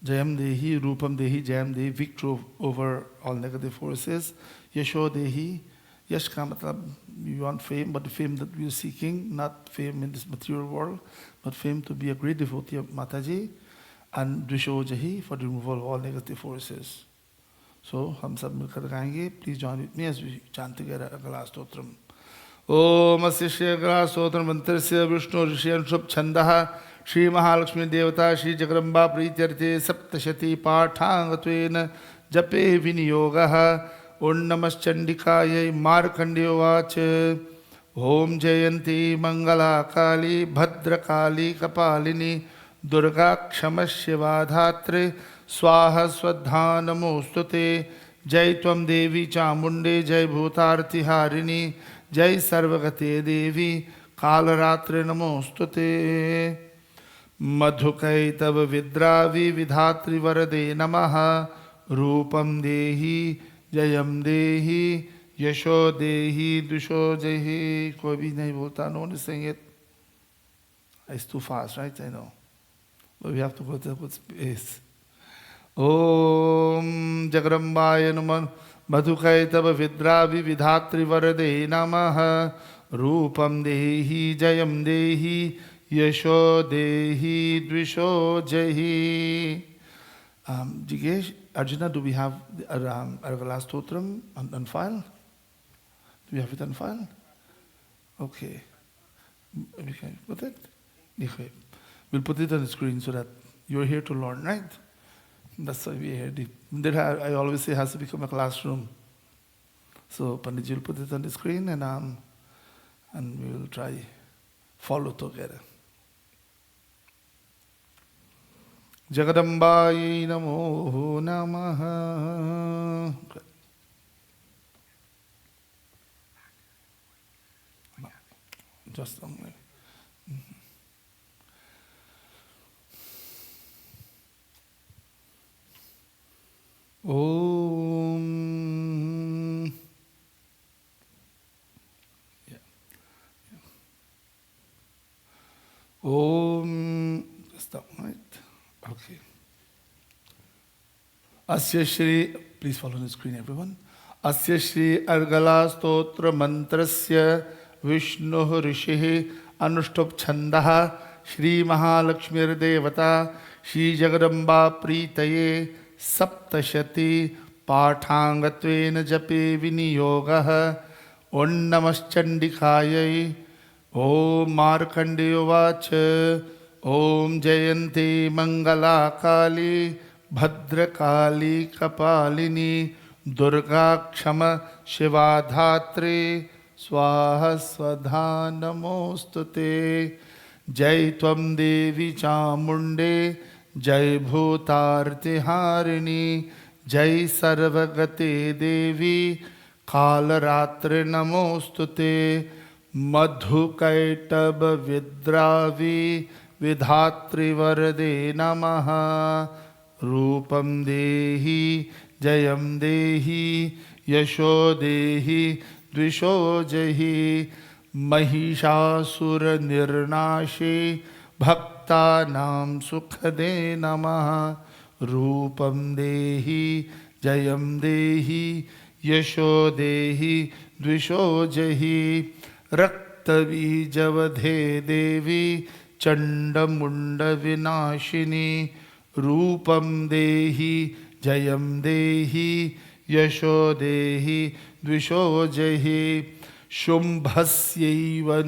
Jayam Dehi, Rupam Dehi, Jayam Dehi, victory over all negative forces. Yasho Dehi, Yash ka matlab, we want fame, but the fame that we are seeking, not fame in this material world, but fame to be a great devotee of Mataji, and Dvisho Jahi for the removal of all negative forces. So, हम सब मिलकर गाएंगे. Please join with me as we chant together अगला स्तोत्रम. ओम अस्य श्री अगला स्तोत्र मंत्र से विष्णु ऋषि अनुष्ठ छंदः श्री महालक्ष्मी देवता श्री जगदम्बा प्रीत्यर्थे सप्तशती पाठांगत्वेन जपे विनियोगः. ओम नमश्चंडिकायै मार्कंडेयवाच. ओम जयंती मंगला काली भद्रकाली कपालिनी दुर्गा क्षमस्यवा धात्रे स्वाहा स्वधा नमोस्तुते. जय त्वं देवी चामुंडे जय भूतार्तिहारिणी जय सर्वगते देवी कालरात्रे नमोस्तुते. मधुकैतव विद्रावि विधात्री वरदे नमः. रूपं देहि जयम देहि यशो देहि दुषो जहि. कोई भी नहीं बोलता. No one is saying it. It's too fast, right? I know. But we have to go to good space. Om Jagrambaye Namah. Madhukaitab Vidravi Vidhatri Varade Namaha. Rupam Dehi Jayam Dehi Yasho Dehi Dvisho Jahi. Jigesh, Arjuna, do we have Argala Stotram on file? Do we have it on file? Okay. We can put it? Okay. We'll put it on the screen so that you're here to learn, right? That's why we're here. I always say it has to become a classroom. So Panditji will put it on the screen and we will try follow together. Jagadambaye Namo Namaha. Just a moment. Om. Yeah. Om. That's that one, right? Okay. Asya Shri, please follow the screen, everyone. Asya Shri Argala Stotra Mantrasya Vishnu Rishihi Anushtup Chandaha Shri Mahalakshmir Devata Shri Jagadamba Pritaye Saptashati Pathangatven Jape Viniyogah. Om Namaschandikayai. Om Markandeyovacha. Om Jayanti Mangala Kali Bhadrakali Kapalini Durga Kshama Shiva Dhatri Swaha Swadha Namostute. Jai Tvam Devi Chamunde Jai Bhutartiharini Jai Sarvagate Devi Kalaratre Namostute. Madhukaitab Vidravi Vidhatri Varade Namaha. Rupam Dehi Jayam Dehi Yasho Dehi Dvisho Jahi. Mahishasura Nirnashi Bhakta Nam Sukhade Namaha. Rupam Dehi Jayam Dehi Yasho Dehi Dvisho Jahi. Raktavi Javadhe Devi Chandamunda Vinashini. Rupam Dehi Jayam Dehi Yasho Dehi Dvisho Jahi. Shumbhasyaiva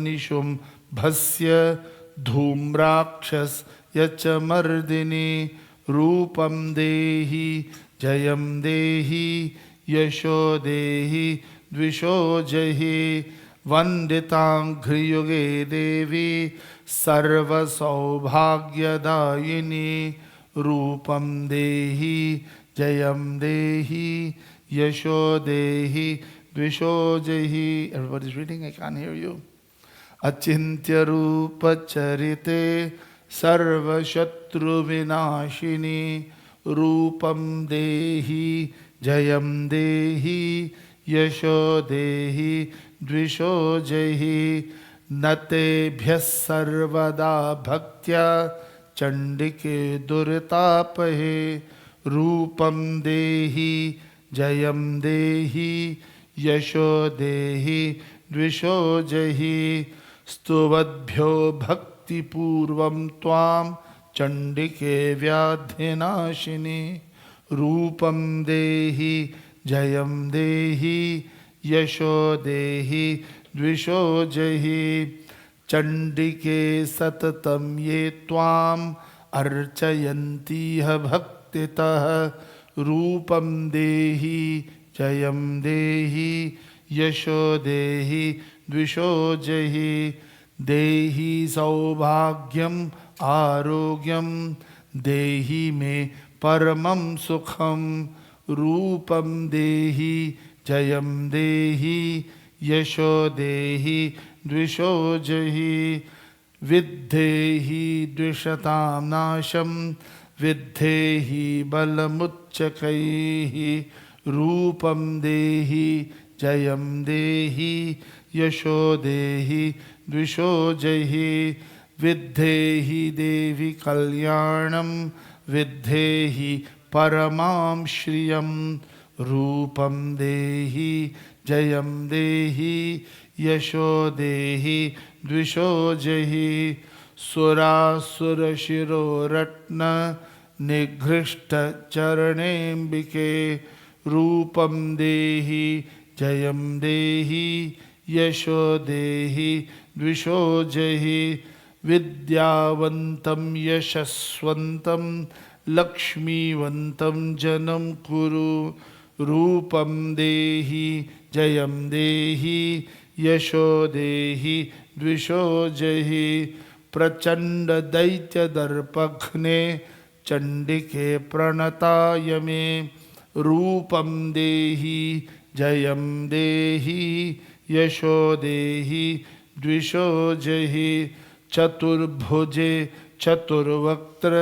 Nishumbhasya Dhumrakshas Yachamardini. Rupam Dehi Jayam Dehi Yasho Dehi Dvisho Jahi. Vanditanghriyuge Devi Sarva Saubhagyadayini. Rupam Dehi Jayam Dehi Yasho Dehi Dvisho Jahi. Everybody's reading, I can't hear you. अचिन्त्य रूप चरिते सर्वशत्रु विनाशिनी रूपम देहि जयम देहि यशो देहि द्विषो जहि नतेभ्यः सर्वदा भक्त्या चंडिके दुर्तापहे रूपम देहि जयम देहि यशो देहि द्विषो जहि स्तुवद्भ्यो भक्तिपूर्वं त्वां चंडिके व्याधिनाशिनी रूपम देहि जयम देहि यशो देहि द्विषो जहि चंडिके सततं ये त्वाम् अर्चयन्तीह भक्तितः रूपम देहि जयम देहि यशो देहि द्विषो जहि देहि सौभाग्यम आरोग्यम देहि मे परमं सुखम रूपम देहि जयम देहि यशो देहि द्विषो जहि विद्धेहि द्विषतां नाशं विद्धेहि बलमुच्चकैः रूपम देहि जयम देहि यशो देहि द्विषो जहि विद्धेहि देवी कल्याणं विद्धेहि परमां श्रियं रूपम देहि जयम देहि यशो देहि द्विषो जहि सुरासुरशिरोरत्न निघृष्ट चरणेऽम्बिके रूपम देहि जयम देहि यशो देहि द्विषो जहि विद्यावन्तं यशस्वन्तं लक्ष्मीवन्तं जनं कुरु रूपम देहि जयम देहि यशो देहि द्विषो जहि प्रचंड दैत्य दर्पघ्ने चंडिके प्रणताय मे रूपम देहि जयम देहि यशो देहि द्विषो जहि चतुर्भुजे चतुर्वक्त्र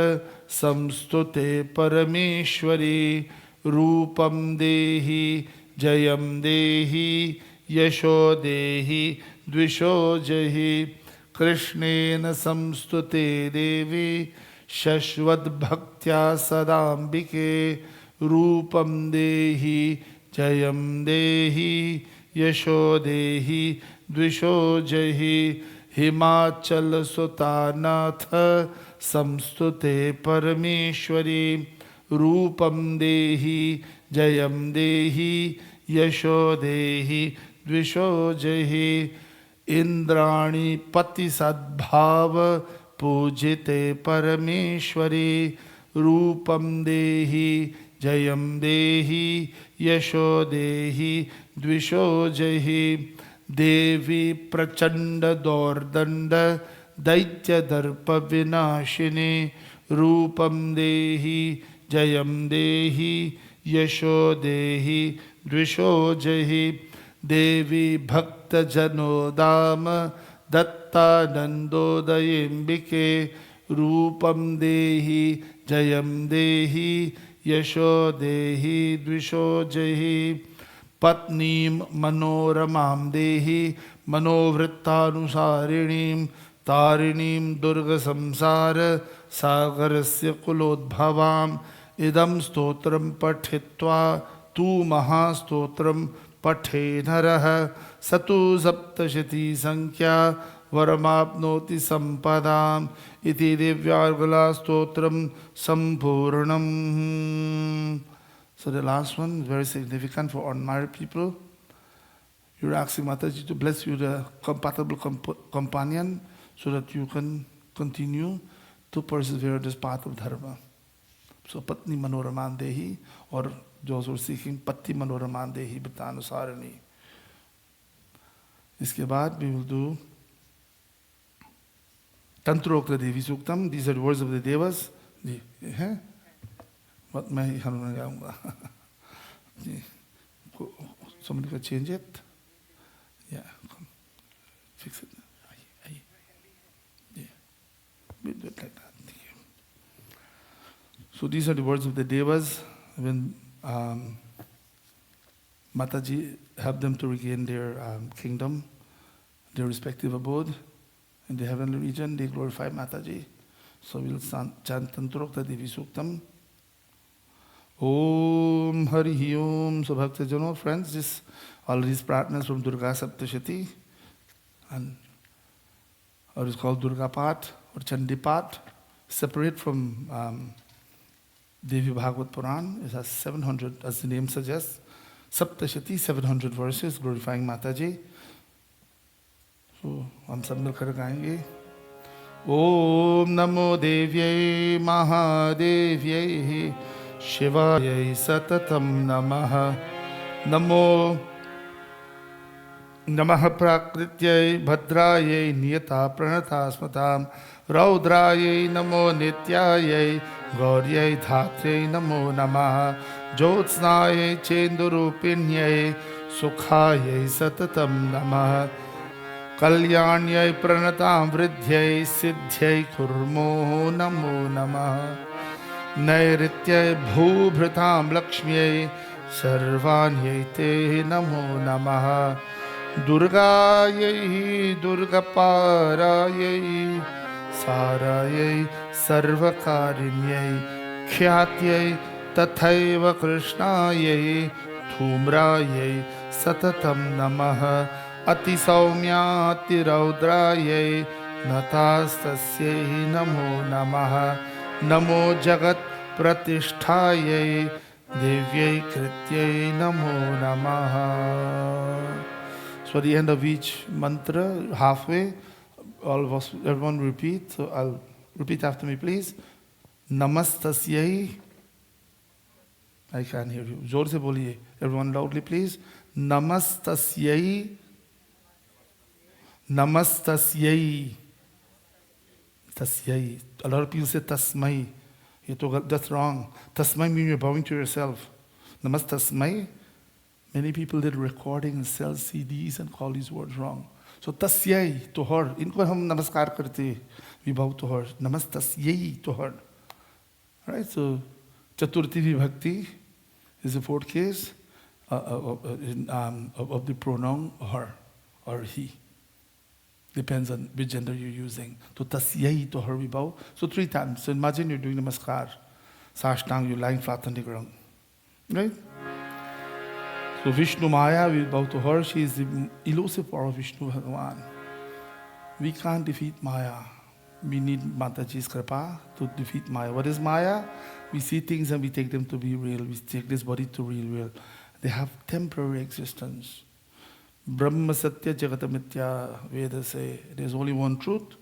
संस्तुते परमेश्वरी रूपम देहि जयम देहि यशो देहि द्विषो जहि कृष्णेन संस्तुते देवी शश्वद्भक्त्या सदाम्बिके रूपम देहि जयम देहि यशो देहि द्विषो जहि हिमाचल सुतानाथ संस्तुते परमेश्वरी रूपम देहि जयम देहि यशो देहि द्विषो जहि इंद्राणी पति सद्भाव पूजिते परमेश्वरी रूपम देहि जयम देहि यशो देहि द्विषो जहि देवी प्रचंड दौर्दंड दैत्य दर्प विनाशिनी रूपम देहि जयम देहि यशो देहि द्विषो जहि देवी भक्त जनोदाम दत्तानंदोदयेम्बिके रूपम देहि जयम देहि यशो देहि द्विषो जहि पत्नीं मनोरमां देहि मनोवृत्तानुसारिणीं तारिणीं दुर्गसंसार सागरस्य कुलोद्भवाम् इदं स्तोत्रं पठित्वा तु महास्तोत्रं पठे नरः स तु सप्तशती संख्या वरमाप्नोति संपदाम् इति दिव्यार्गला स्तोत्रं सम्पूर्णम्. So the last one is very significant for unmarried people. You're asking Mataji to bless you the compatible companion so that you can continue to persevere this path of dharma. So Patni Manoraman Dehi, or those who are seeking Patti Manoraman Dehi Bhattanusarini. Iske baad we will do Tantrokta Devi Suktam. These are the words of the Devas. What may I somebody can change it? Yeah, fix it. So these are the words of the Devas when Mataji helped them to regain their kingdom, their respective abode in the heavenly region. They glorify Mataji. So we'll chant Tantrokta Devi Suktam. Om Hari Om. So Bhaktajano, friends, all these prarthanas from Durga Saptashati, or it's called Durga Path or Chandi Path, separate from Devi Bhagavad Puran. It has 700, as the name suggests, Saptashati, 700 verses glorifying Mataji. So हम सब मिलकर गाएंगे. Om Namo Devyai Mahadevyai Shivayai Satatam Namaha. Namo Namaha Prakrityai Bhadrayai Niyata Pranata Smatam Raudrayai Namo Nityayai Gauryai Dhatrei Namo Namaha Jyotsnayai Chendurupinyai Sukhayai Satatam Namaha Kalyanyai Pranatam Vridhyai Siddhyai Kurmo Namo Namaha Nairityai Bhubhritam Lakshmyai Sarvanyai Te Namo Namaha Durgayai Durgaparayai Sarayai Sarvakarinyai Khyatiyai Tathaiva Krishnayai Dhumrayai Satatam Namaha Ati Saumyati Raudrayai Natastasyai Namo Namaha Namo Jagat Pratishthayai Devyai Krityai Namo Namaha. So at the end of each mantra, halfway, all of us, everyone repeat. So I'll repeat after me, please. Namastasyai. I can't hear you. Zor se boliye. Everyone loudly, please. Namastasyai. Namastasyai. Tasyai. A lot of people say tasmai. That's wrong. Tasmai means you're bowing to yourself. Namastasmai. Many people did recording and sell CDs and call these words wrong. So tasyai, to her. Inko hum namaskar karte. We bow to her. Namastasyai, to her. Right? So Chaturthi Vibhakti is the fourth case of the pronoun her or he. Depends on which gender you're using. So tasyai, to her we bow. So 3 times. So imagine you're doing namaskar. Sashtang, you're lying flat on the ground. Right? So Vishnu Maya, we bow to her. She is the elusive power of Vishnu Bhagavan. We can't defeat Maya. We need Mataji's kripa to defeat Maya. What is Maya? We see things and we take them to be real. We take this body to real. They have temporary existence. Brahma Satya Jagata Mithya, Vedas say, there's only one truth,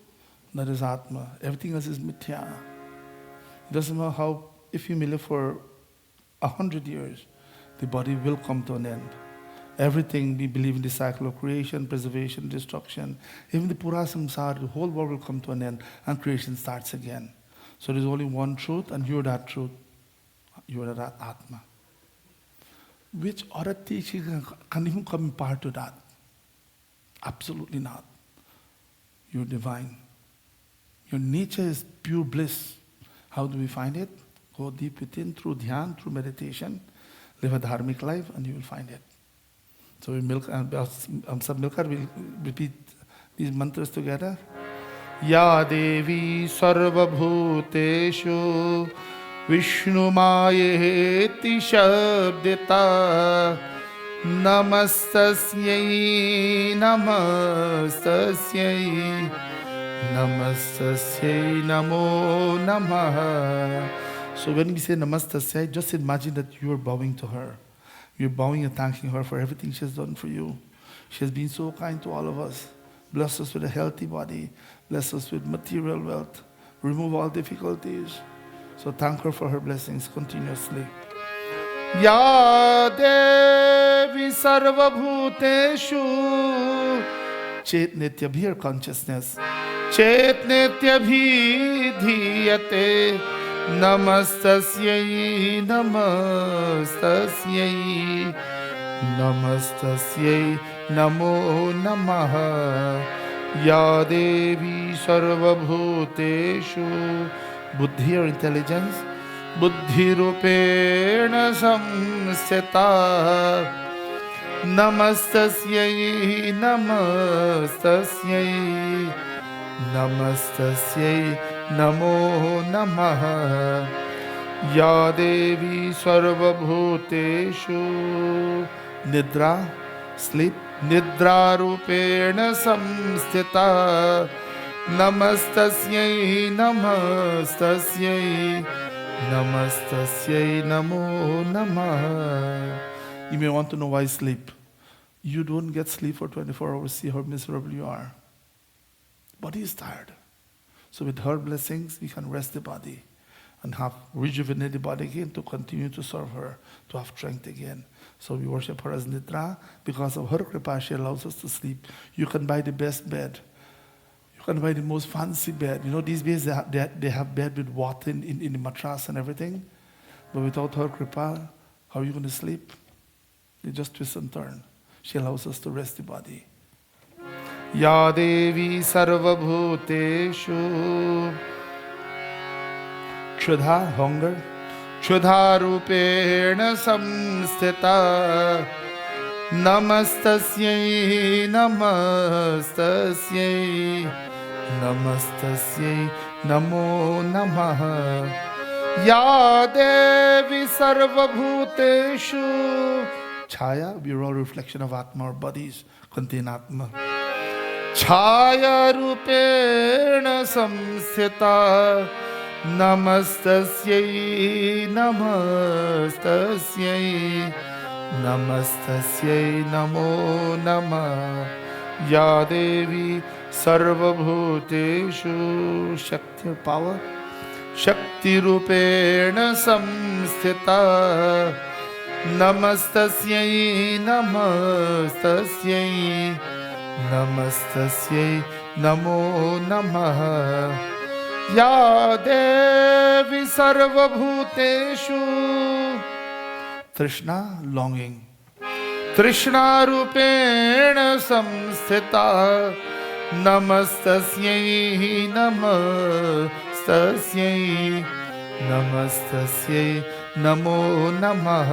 that is Atma. Everything else is Mithya. It doesn't matter how, if you may live for 100 years, the body will come to an end. Everything, we believe in the cycle of creation, preservation, destruction. Even the Pura Samsara, the whole world will come to an end and creation starts again. So there's only one truth and you're that truth. You're that Atma. Which other teaching can even come in part to that? Absolutely not. You're divine. Your nature is pure bliss. How do we find it? Go deep within through dhyan, through meditation. Live a dharmic life and you will find it. So we'll repeat these mantras together. Ya Devi Sarva Bhuteshu Vishnu Mayeti Shabdita Namastasyai Namastasyai Namastasyai Namo Namaha. So when we say Namastasyai, just imagine that you are bowing to her. You're bowing and thanking her for everything she has done for you. She has been so kind to all of us. Bless us with a healthy body. Bless us with material wealth. Remove all difficulties. So thank her for her blessings continuously. Ya Devi Sarva Bhuteshu Chet Nitya Bhir consciousness Chet Nitya Bhidhiyate Namastasyai Namastasyai Namastasyai Namo Namaha Ya Devi Sarva Bhuteshu Buddhi or intelligence बुद्धिरूपेण संस्थिता नमस्तस्यै नमस्तस्यै नमस्तस्यै नमो नमः या देवी सर्वभूतेषु निद्रा sleep निद्रारूपेण संस्थिता नमस्तस्यै नमस्तस्यै नमस्तस्यै नमो नमः. You may want to know why sleep. You don't get sleep for 24 hours. See how miserable you are. Body is tired. So with her blessings, we can rest the body and have rejuvenate the body again to continue to serve her, to have strength again. So we worship her as Nidra. Because of her kripa, she allows us to sleep. You can buy the best bed. You can buy the most fancy bed. You know, these days they have bed with water in the mattress and everything. But without her kripa, how are you going to sleep? You just twist and turn. She allows us to rest the body. Ya Devi Sarva Bhuteshu Kshuddha, hunger, Kshuddha Rupena Samstita Namastasyai Namastasyai Namastasyai Namo Namaha Ya Devi Sarva Bhuteshu Chaya, we are all reflection of Atma, our bodies contain Atma. Chaya Rupena Samsthita Namastasyai Namastasyai Namastasyai Namo Namah Ya Devi Sarva Bhuteshu Shakti or power Shakti Rupena Samsthita Namastasyai Namastasyai Namastasyai Namo Namah Ya Devi Sarva Bhuteshu Trishna, longing Trishna Rupena Samsthita Namastasyai Namastasyai Namastasyai Namo Namah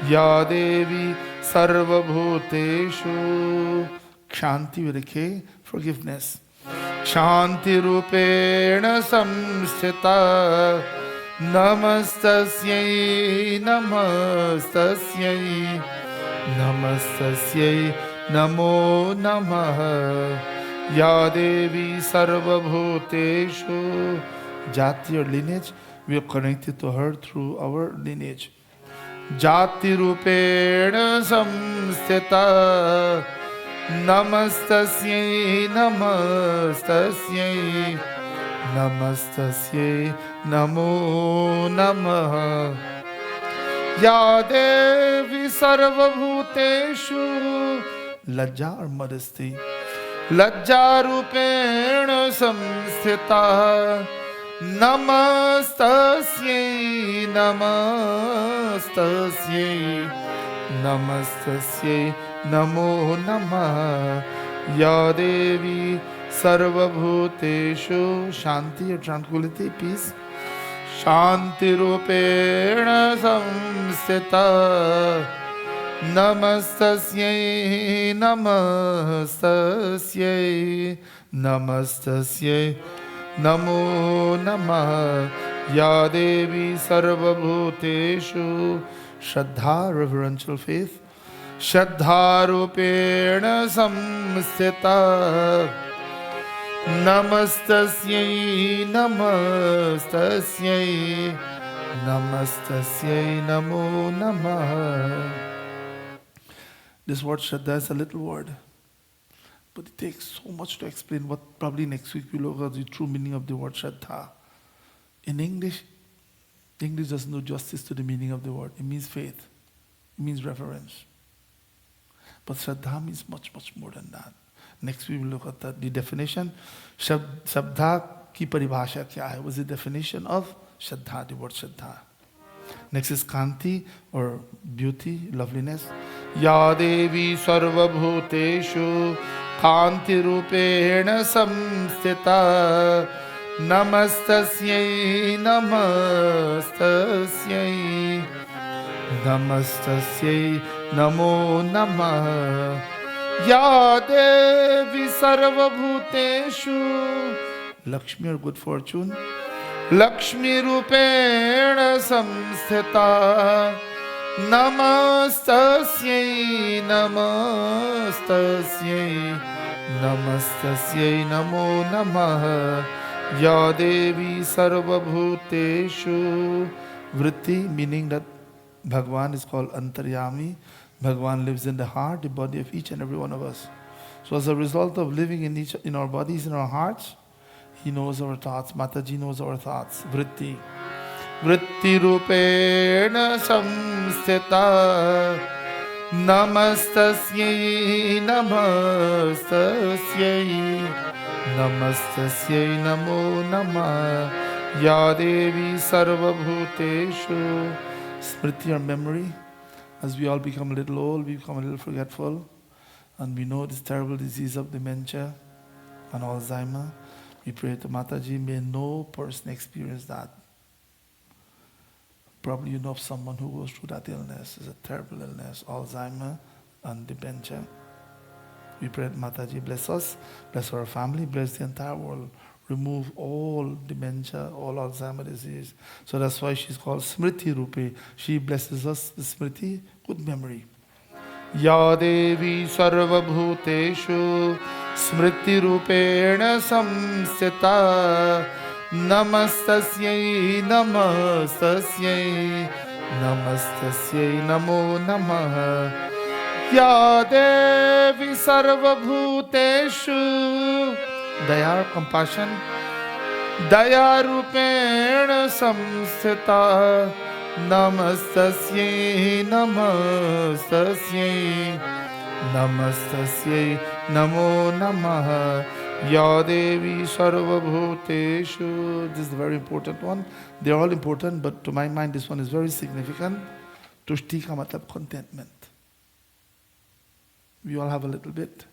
Ya Devi Sarva Bhuteshu Shanti with a K, forgiveness. Shanti Rupena Samsthita Namastasyai Namastasyai Namastasyai Namo Namah Ya Devi Sarva Bhuteshu Jati or lineage, we are connected to her through our lineage. Jati Rupena Samsthita Namastasyai Namastasyai Namastasyai Namo Namah Ya Devi Sarva Bhuteshu Lajja or modesty Lajja Rupena Samsthita Namastasyai Namastasyai Namastasyai Namo Namah Ya Devi Sarva Bhuteshu Shanti or tranquility, peace. Shanti Rupena Samsthita Namastasyai Namastasyai Namastasyai Namo Namah Ya Devi Sarva Bhuteshu Shraddha, reverential faith. Shraddha Rupena Samsthita Namastasyai Namastasyai Namastasyai Namo Namah. This word Shraddha is a little word, but it takes so much to explain. What probably next week we'll look at the true meaning of the word Shraddha. In English doesn't do justice to the meaning of the word. It means faith. It means reverence. But Shraddha means much, much more than that. Next we will look at the definition. Shraddha ki paribhasha kya hai? What's the definition of Shraddha, the word Shraddha? Next is Kanti or beauty, loveliness. Ya Devi Sarva Bhuteshu Kanti Rupena Samsthita नमस्तस्यै नमस्तस्यै नमस्तस्यै नमो नमः या देवी सर्वभूतेषु लक्ष्मी और good Fortune Lakshmi रूपेण संस्थिता नमस्तस्यै नमस्तस्यै नमस्तस्यै नमो नमः या देवी सर्वभूतेषु vritti meaning that Bhagwan is called Antaryami. Bhagwan lives in the heart, the body of each and every one of us. So as a result of living in our bodies, in our hearts, he knows our thoughts. Mataji knows our thoughts. Vritti. Vritti rupena samstita. Namastasyai namastasyai. Namastasyai namo namah. Ya Devi sarva bhuteshu. Smriti or memory. As we all become a little old, we become a little forgetful. And we know this terrible disease of dementia and Alzheimer. We pray to Mataji, may no person experience that. Probably you know of someone who goes through that illness. It's a terrible illness, Alzheimer and dementia. We pray that Mataji bless us, bless our family, bless the entire world. Remove all dementia, all Alzheimer disease. So that's why she's called Smriti Rupe. She blesses us with Smriti, good memory. Ya Devi Sarva Bhuteshu Smriti Rupena Samsita Namastasyai Namastasyai Namastasyai Namo Namah Ya Devi Sarva Bhuteshu Daya, compassion Daya Rupena Samsita Namastasyai Namastasyai Namastasyai Namo Namah Ya Devi Sarva Bhuteshu. This is a very important one. They are all important, but to my mind this one is very significant. Tushti ka matlab contentment. We all have a little bit,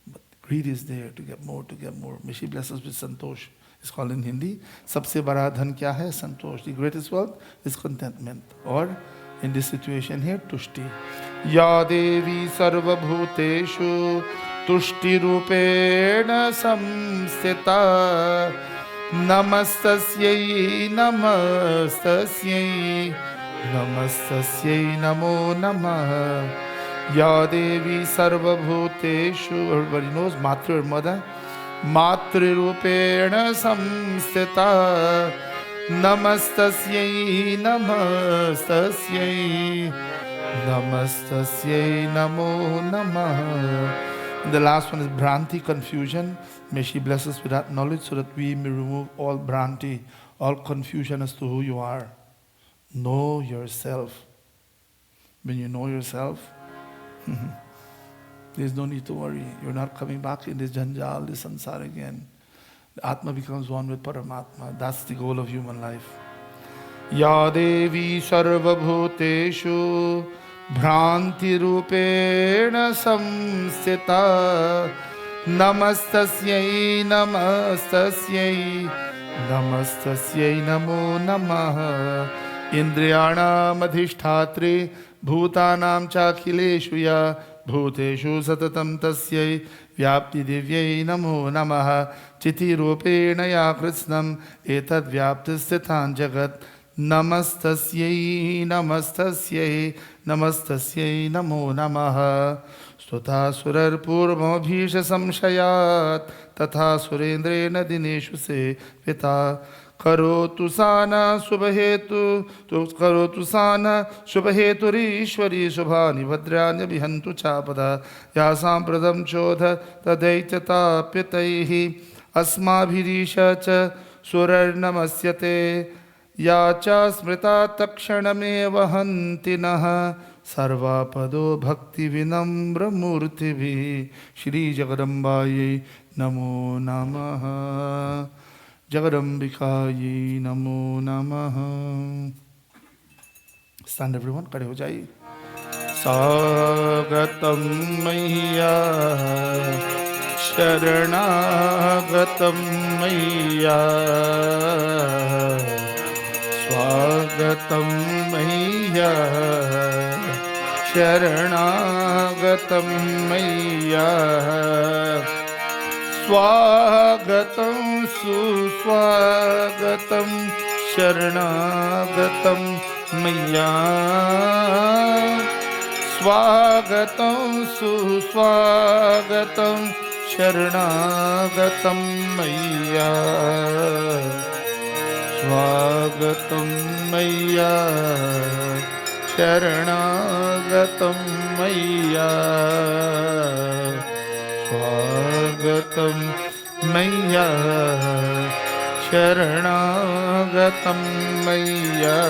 but greed is there to get more, to get more. May she bless us with santosh. It's called in Hindi. Sabse bada dhan kya hai? Santosh. The greatest wealth is contentment. Or in this situation here, tushti. Ya Devi sarva bhuteshu tushti rupena samstita namastasyai namastasyai namastasyai namo namah Ya Devi sarva bhuteshu. Everybody knows Matri or mother. Matri rupena samstita namastasyai namastasyai namastasyai namo namah. The last one is Bhranti, confusion. May she bless us with that knowledge so that we may remove all Bhranti, all confusion as to who you are. Know yourself. When you know yourself, there's no need to worry. You're not coming back in this janjal, this sansar again. The Atma becomes one with Paramatma. That's the goal of human life. Ya Devi Sarva Bhuteshu Bhranti Rupena Samsita Namastasyai Namastasyai Namastasyai Namo Namah Indriyanam Adhishthatri Bhutanam Chakhileshu Ya Bhuteshu Satatam Tasyai Vyapti Divyai Namo Namah Chiti Rupena Ya Krishnam Etad Vyapti Stithan Jagat Namastasyai Namastasyai Namastasyai Namo Namah Stuta Surar Purvamabhisha Samshayat Tatha Surendrena Dineshu Se Vita Karotu Sana Subhahetu Karotu Sana Subhahetu Rishwari Subhani Bhadranya Vihantu Chapada Yasam Pradam Chodha Tadaityata Pyataihi Asmabhirisha Cha Surar Namasyate Yacha Smrita Takshaname Vahanti Naha Sarvapado Bhakti Vinamra Murtibhi Shri Jagadambaye Namo Namaha Jagadambikaye Namo Namaha. Stand everyone, khade ho jaiye. Sagatam Maya शरणागतं मय्या स्वागतं मय्या शरणागतं मय्या स्वागतं सुस्वागतं शरणागतं मय्या स्वागतं सुस्वागतं शरणागतं मय्या स्वागतं मय्या शरणागतं मय्या स्वागतं मय्या शरणागतं मय्या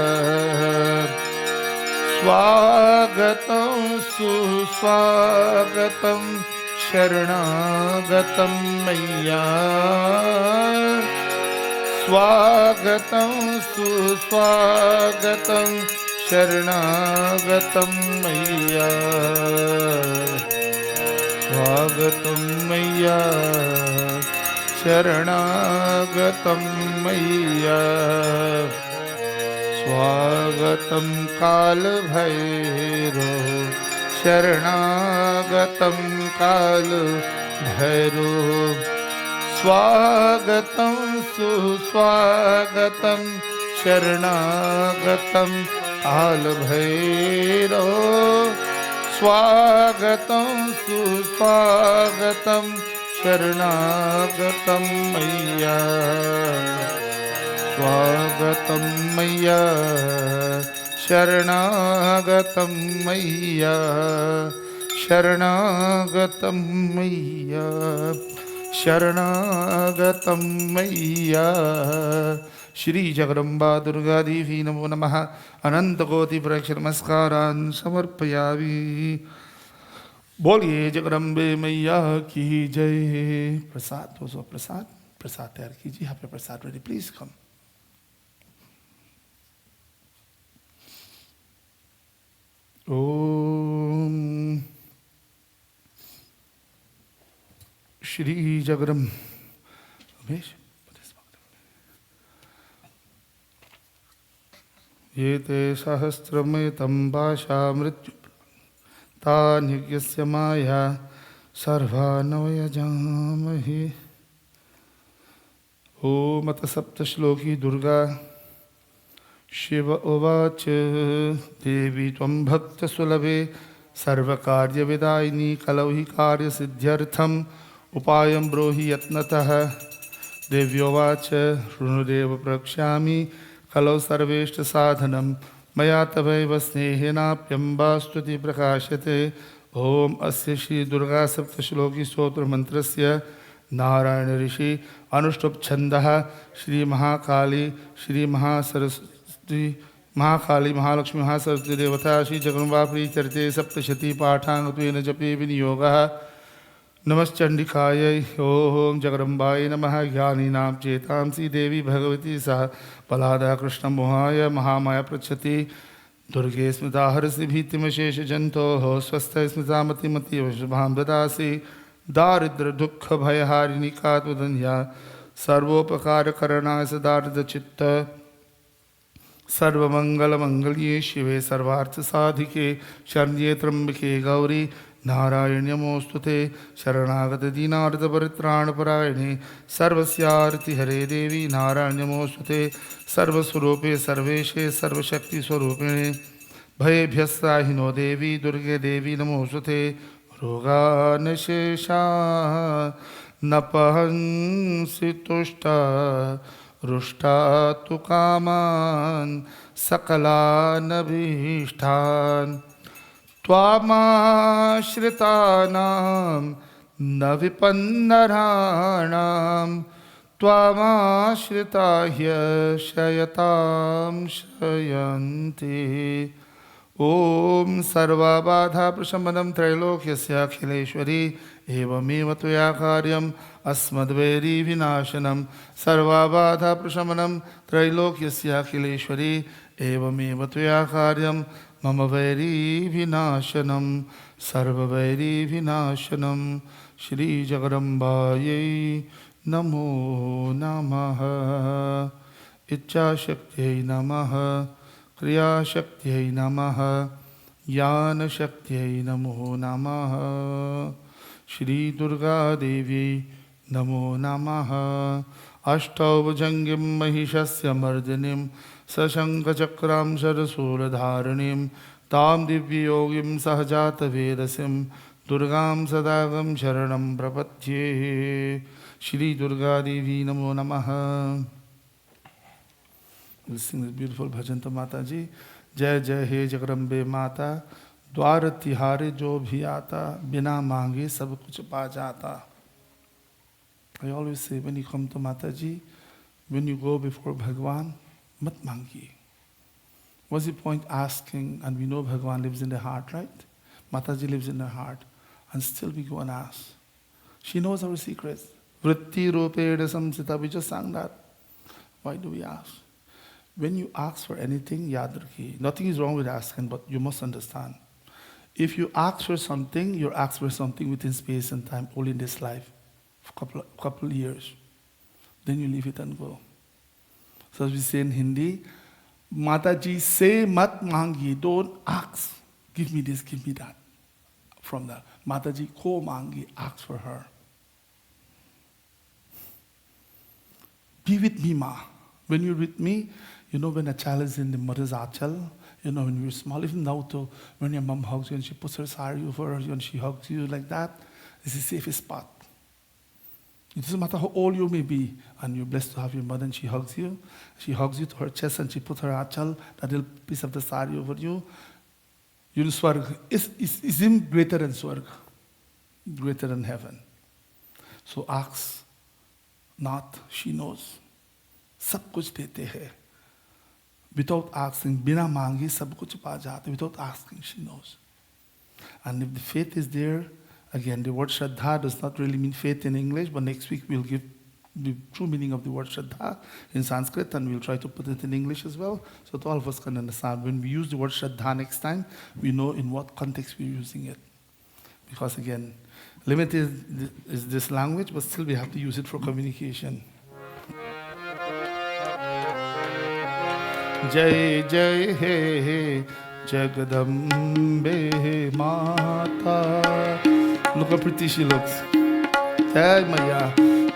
स्वागतं सुस्वागतं शरणागतं मय्या स्वागतं सुस्वागतं शरणागतं मय्या स्वागतं मय्या शरणागतं मय्या स्वागतं कालभैरो शरणागतं कालभैरो स्वागतं सुस्वागतं शरणागतं कालभैरो स्वागतं सुस्वागतं शरणागतं मय्या स्वागतं मय्या शरणागतं मय्या शरणागतं मय्या शरणागतं मय्या। श्री जगदम्बा दुर्गा देवी नमो नमः। अनंतकोटि प्रदक्षिण नमस्कारान् समर्पयामि। बोलिए जगदम्बे मैया की जय। प्रसाद दोस्तों, प्रसाद प्रसाद तैयार कीजिए। यहाँ पे प्रसाद रेडी, प्लीज कम। ओम श्री जगदम्ब ये ते सहस्रमेतं भाषा मृत्यु तान्यज्ञस्य माया सर्वानवयजामहे। ओम अथ सप्तश्लोकी दुर्गा शिव उवाच देवी त्वं भक्तसुलभे सर्वकार्यविदायिनी कलौ हि कार्यसिद्ध्यर्थम् उपायं ब्रूहि यत्नतः। देव्योवाच शृणुदेव प्रवक्ष्यामि कलौ सर्वेष्टसाधनं मया तवैव स्नेहेनाप्यम्बास्तुति प्रकाश्यते। ओम अस्य श्री दुर्गा सप्तश्लोकी स्तोत्र मंत्रस्य नारायण ऋषि अनुष्टुप छंदः श्री महाकाली श्री महासरस्वती महाकाली महालक्ष्मी महासरस्वती देवता श्री जगन्वा प्रीचरिते सप्तशती पाठांगत्वेन जपे विनियोगः। नमश्चंडिकायै ओम जगदम्बायै नमः। ज्ञानीनां चेतांसी देवी भगवती सह बलादा कृष्णमोहाय महामाया पृच्छति। दुर्गे स्मृता हरसि भीतिमशेष जंतोः स्वस्थ स्मृता मतिमतीवशुभां ददासि। दारिद्र दुःख भयहारिणी का त्वदन्या सर्वोपकारकरणाय सदार्धचित्त। सर्वमंगलमंगल्ये शिवे सर्वार्थसाधिके शरण्ये त्र्यंबके गौरी नारायण नमोस्तुते। शरणागत दीनार्तपरित्राणपरायणे सर्वस्यार्ति हरे देवी नारायण नमोस्तुते। सर्वस्वरूपे सर्वेशे सर्वशक्तिस्वरूपिणे भयेभ्यस्त्राहिनो देवी दुर्गे देवी नमोस्तुते। रोगानशेषा नपहंसि तुष्टा रुष्टा तु कामान् सकलानभीष्टान्। त्वामाश्रितानां न विपन्नराणां त्वामाश्रिता ह्यशयतां शयन्ति। ओम सर्वबाधा प्रशमनं त्रैलोक्यस्य अखिलेश्वरी एवमेव त्वया कार्यम् अस्मद्वैरी विनाशनं। सर्वबाधा प्रशमनं त्रैलोक्यस्य अखिलेश्वरी एवमेव त्वया कार्यम् मम वैरीविनाशनं सर्ववैरीविनाशनं श्रीजगदम्बायै नमो नमः। इच्छाशक्त्यै नमः, क्रियाशक्त्यै नमः, ज्ञानशक्त्यै नमो नमः। श्रीदुर्गादेवी नमो नमः। अष्टौभुजङ्गीं महिषस्य मर्दिनीं सशङ्खचक्रां शरशूलधारिणीं तां दिव्ययोगीं सहजातवेदसीं दुर्गां सदागं शरणं प्रपद्ये। श्रीदुर्गादेवी नमो नमः। We'll sing this beautiful bhajan to Mata ji. जय जय हे जगदम्बे माता, द्वार तिहारे जो भी आता, बिना मांगे सब कुछ पा जाता. I always say when you come to Mataji, when you go before Bhagwan, mat mangiye. What's the point asking? And we know Bhagwan lives in the heart, right? Mataji lives in the heart. And still we go and ask. She knows our secrets. Vritti rupeda samsita, we just sang that. Why do we ask? When you ask for anything, yad rakhiye. Nothing is wrong with asking, but you must understand. If you ask for something, you're asked for something within space and time, only in this life. For couple years, then you leave it and go. So as we say in Hindi, Mataji say mat mangi, don't ask, give me this, give me that. From that, Mataji ko mangi, ask for her. Be with me, ma. When you're with me, you know when a child is in the mother's achal, you know when you're small, even now too, when your mom hugs you and she puts her sari over you and she hugs you like that, this is the safest spot. It doesn't matter how old you may be, and you're blessed to have your mother and she hugs you. She hugs you to her chest and she puts her achal, that little piece of the sari over you. You'll swarg. Is him greater than swarg? Greater than heaven. So ask not, she knows. Sab kuch dete hai. Without asking, bina mangi sab kuch pa jate. Without asking, she knows. And if the faith is there, again, the word Shraddha does not really mean faith in English, but next week we'll give the true meaning of the word Shraddha in Sanskrit, and we'll try to put it in English as well, so that all of us can understand. When we use the word Shraddha next time, we know in what context we're using it. Because again, limited is this language, but still we have to use it for communication. Jai Jai He Jagadambe Mata. Look how pretty she looks. Jai Maya.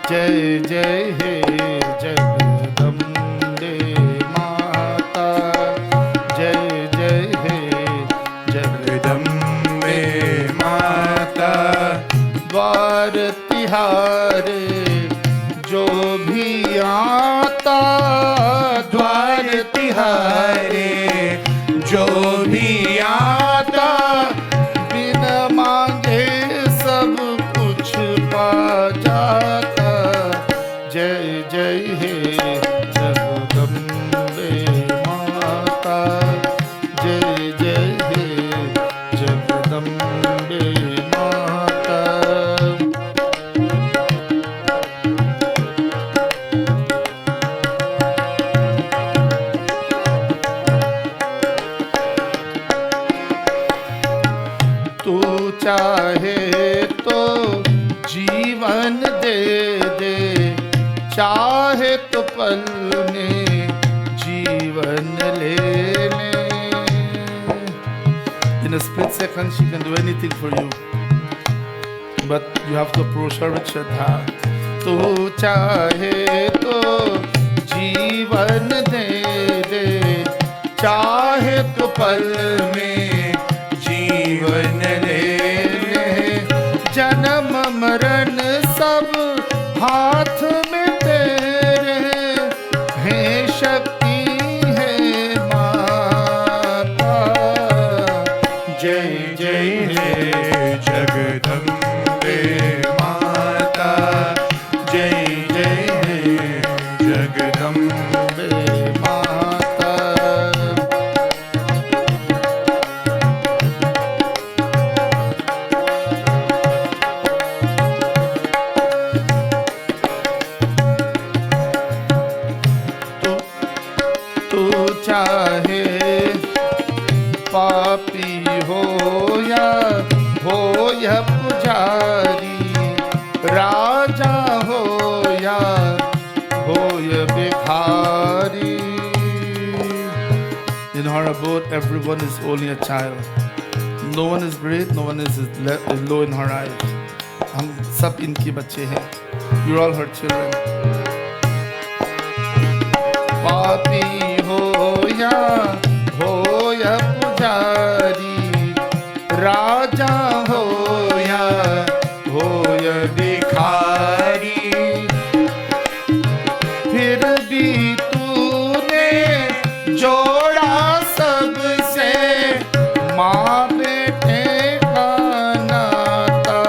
Jai Jai He Jagadambe Mata. Jai Jai He Jagadambe Mata. द्वार तिहारे जो भी आता, द्वार तिहारे जो भी आता, बिना मांगे सब कुछ पा जाता. जय जय हे जगदम्बे माता. जय जय हे जगदम्बे माता. तू चाहे तो जीवन दे दे, चाहे तो पल में जीवन ले ले. In a split second she can do anything for you, but you have to approach her with Shraddha. तू चाहे तो जीवन दे दे, चाहे तो पल में जीवन ले ले. जन्म मरण सब हाथ में तेरे, है शक्ति है माता. जय जय हे जगदम्बे माता. जय जय हे जगदम्बे माता. before, everyone is only a child. No one is great, no one is low in her eyes. हम सब इनके बच्चे हैं. You're all her children. पापी हो या पुजारी, राजा हो या भिखारी, फिर भी तूने जोड़ा सबसे माँ बेटे का नाता.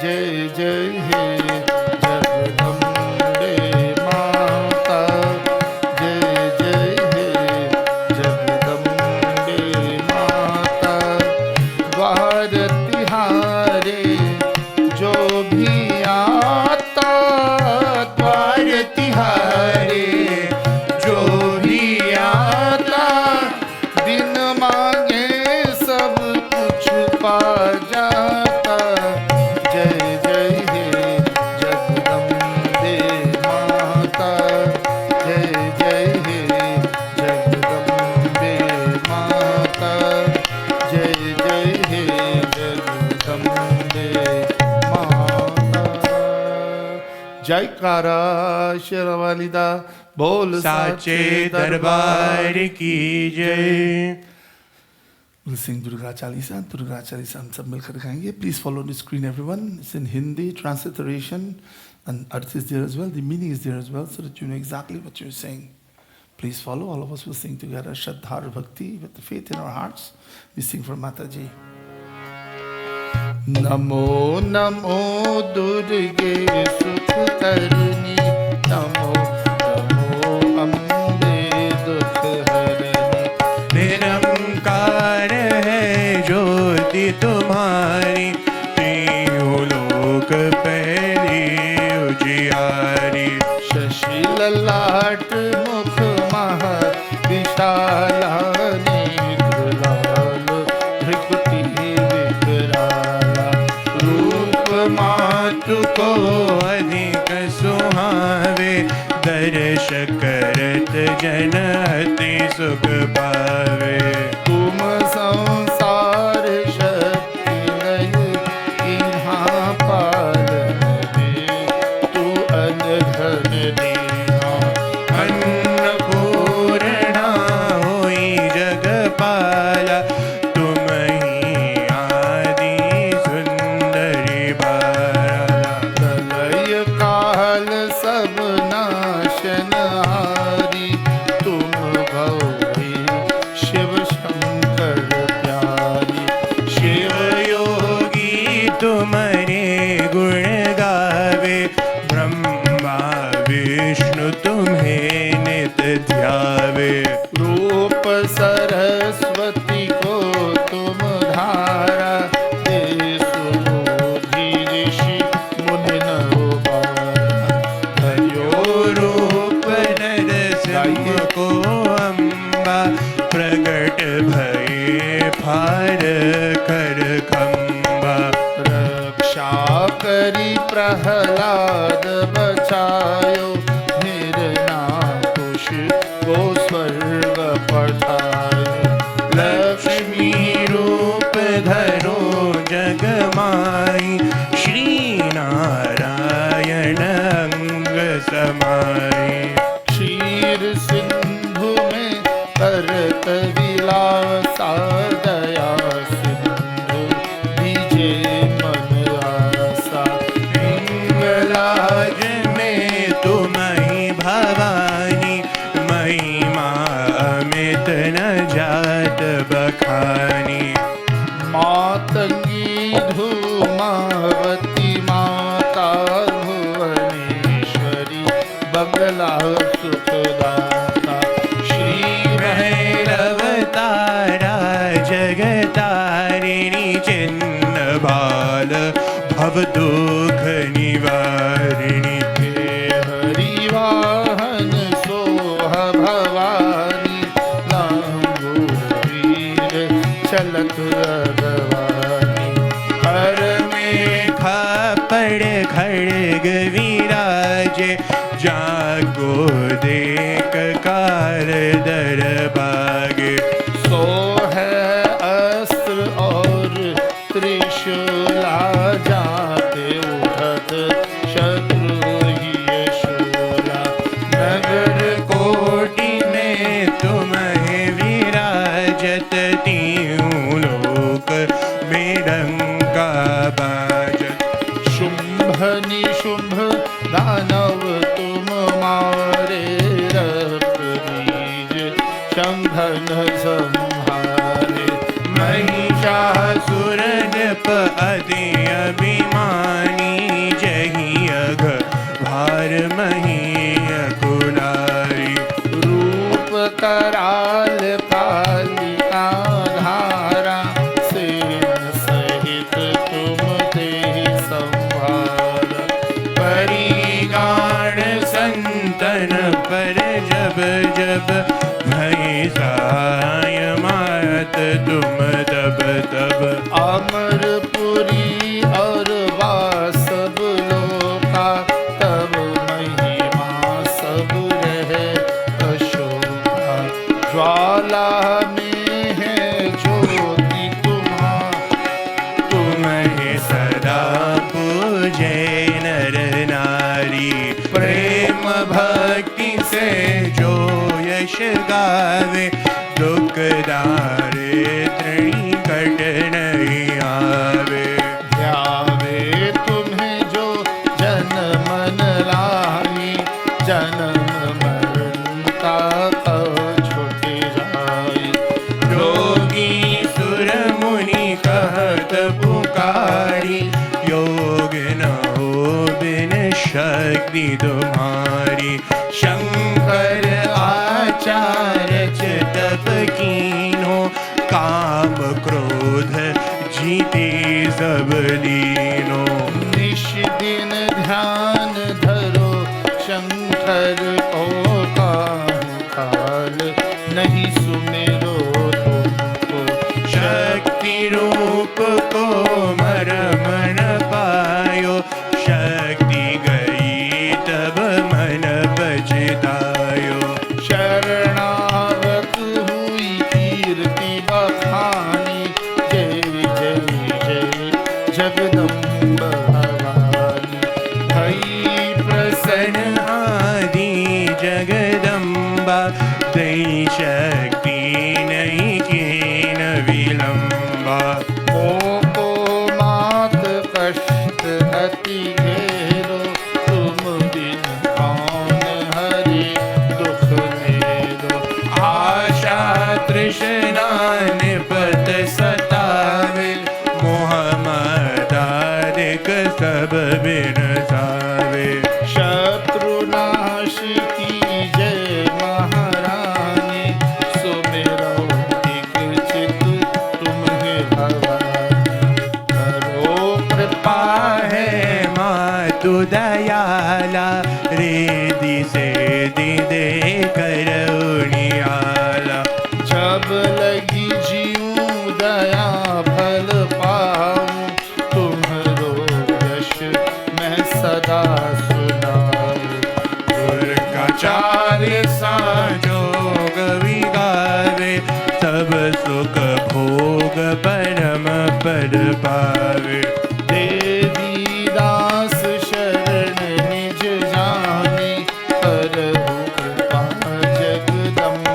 जय जय हे जगदम्बे माता, जय जय हे जगदम्बे माता. द्वार तिहारे जो भी आता, द्वार तिहारे जो भी आता, बिन मांगे सब कुछ पा जाता. जय जय हे जगदम्बे माता, जय जय हे जगदम्बे माता, जय जय हे जगदम्बे माता. जयकारा शेरवालिदा बोल साचे दरबार की जय. We'll sing Durga Chalisa. Durga Chalisa हम सब मिलकर गाएंगे. Please follow the screen, everyone. It's in Hindi transliteration, and Arth is there as well. The meaning is there as well, so that you know exactly what you're saying. Please follow. All of us will sing together. Shraddha Bhakti with the faith in our hearts. We sing for Mataji. Namo Namo Durge Sukh Karni, Namo Namo Ambe Dukh Harani. निरंकार है ज्योति तुम्हारी, तीनों लोक पहली उजियारी. शशि ललाट मुख महा विशाला, नेत्रलाल भृकुटि विकराला. रूप मातु को अधिक सुहावे, दर्श करत जन अति सुख पावे. तुम संसार शक्ति नहीं इहाँ पालन दे, तू अनधन देना. अन्नपूर्णा होई जगपाला, तुम ही आदि सुंदरी बाला. प्रलय काल सब नाशनहारी, तुम गौरी शिव शंकर प्यारी. शिव योगी तुम्हारे गुण गावे, ब्रह्मा विष्णु तुम्हें नित ध्यावे. रूप सरस्वती को तुम धारा, दे सुबोधि ऋषि मुनि नरोबारा. हरियो रूप नरसिंह को अम्बा, प्रगट भये फार कर खंबा. रक्षा करी प्रहलाद बचायो, हिरण्याकुश को स्वर्ग पठायो. लक्ष्मी रूप धरो जग माई, श्री नारायण अंग समाई. क्षीर सिंधु में करत विलासा, दया सिंधु बीजे मन आसा. हिंगलाज में तुम ही भवानी, महिमा अमित न जात बखानी. मातंगी धूमावती माता, भुवनेश्वरी बगला सुखदाता. श्री भैरव तारा जगतारिणी, चिन्ह बाल भव दुख निवारिणी. हरिवाहन सोह भवानी, लांगूर चलत अगवानी. हर में खापड़ खड़ग विराजे, जागो देख का द्वार दरबागे। सो है अस्त्र और त्रिशूला जाते उठत शत्रु ही शूला। नगर कोटि में तुम्हें विराजत तीनों लोक में डंका बाजत। शुंभ निशुंभ दानव तुम मारे रक्त बीज शंभन संहारे। महिषासुर नृप अति अभिमानी जहि अघ भार महीय कुलारी। रूप कराल कालिका धारा सेन सहित तुम ते संभार। परिगाण संतन पर जब जब भय सहाय मात तुम तब तब। अमरपुरी और वासब लोका तब महिमा सब रहे अशोका। ज्वाला में है ज्योति तुम्हें सदा पूजे नर नारी। प्रेम भक्ति से जो यश गावे दुख दारिद्र्य कट नहीं आवे। ध्यावे तुम्हें जो जन मन लाई जन्म मरण का छुट जाई। योगी सुर मुनि कहत पुकारी योग न हो बिन शक्ति तुम्हारी। शंकर आचार्य तप कीन्हो काम क्रोध जीते सब लीनो। निश दिन ध्यान धरो शंकर को काहू काल नहीं सुमेरो तुमको। शक्ति रूप को मरम न पायो शक्ति गई तब मन बचतायो। शरणागत हुई कीर्ति बखानी जय जय जय जगदम्ब भवानी। भई प्रसन्न आदि जगदम्बा दई शक्ति नहीं कीन विलंबा। को मात कष्ट अति घेरो तुम बिन कौन हरि दुख मेरो। आशा तृष्णा निपत सतावे मोह मदारिक सब बिन सावे। शत्रुनाश की जय महारानी सुमेरो दीक्षित तुम्हें भवानी। करो कृपा है मातु दयाला रेदी से दे करुणियाला। जब लगी जीऊं दया फल पाऊं तुम्हारो यश मैं सदा सुनाऊं। दुर्गा चार साजोग विगावे सब सुख भोग परम पद पावे। देवी दास शरण निज जाने करहु कृपा जगदम्ब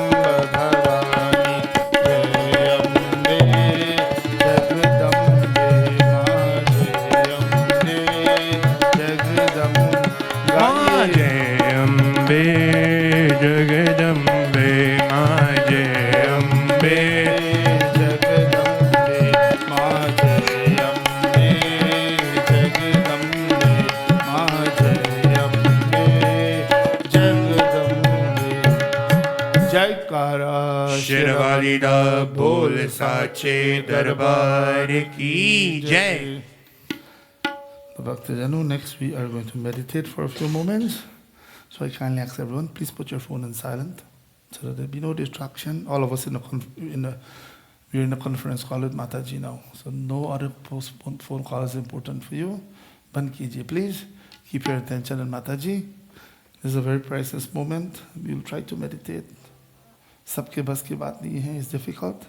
भवानी। जय अम्बे जगदम्बे मां जय अम्बे जगदम्बे। माँ जय अम्बे जगदम्बे माँ जय अम्बे। जगदम्बे मां जय अम्बे जगदम्बे मां जय अम्बे जगदम्बे। जयकारा शेरवाली दा बोल साचे दरबार की जय। Bhaktijanu, next we are going to meditate for a few moments. So I kindly ask everyone, please put your phone in silent so that there be no distraction. All of us we're in a conference call with Mataji now. So no other phone call is important for you. Band kijiye, please. Keep your attention on Mataji. This is a very priceless moment. We'll try to meditate सबके बस की बात नहीं है, it's difficult.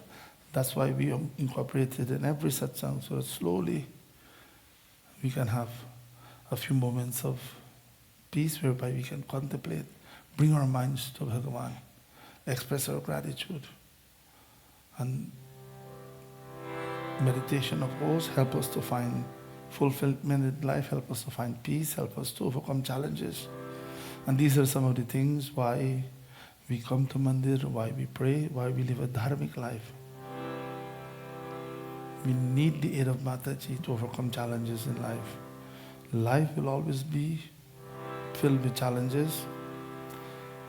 That's why we incorporated in every satsang, so slowly we can have a few moments of peace whereby we can contemplate, bring our minds to Bhagavan, express our gratitude. And meditation, of course, help us to find fulfillment in life, help us to find peace, help us to overcome challenges. And these are some of the things why we come to Mandir, why we pray, why we live a dharmic life. We need the aid of Mataji to overcome challenges in life. Life will always be filled with challenges.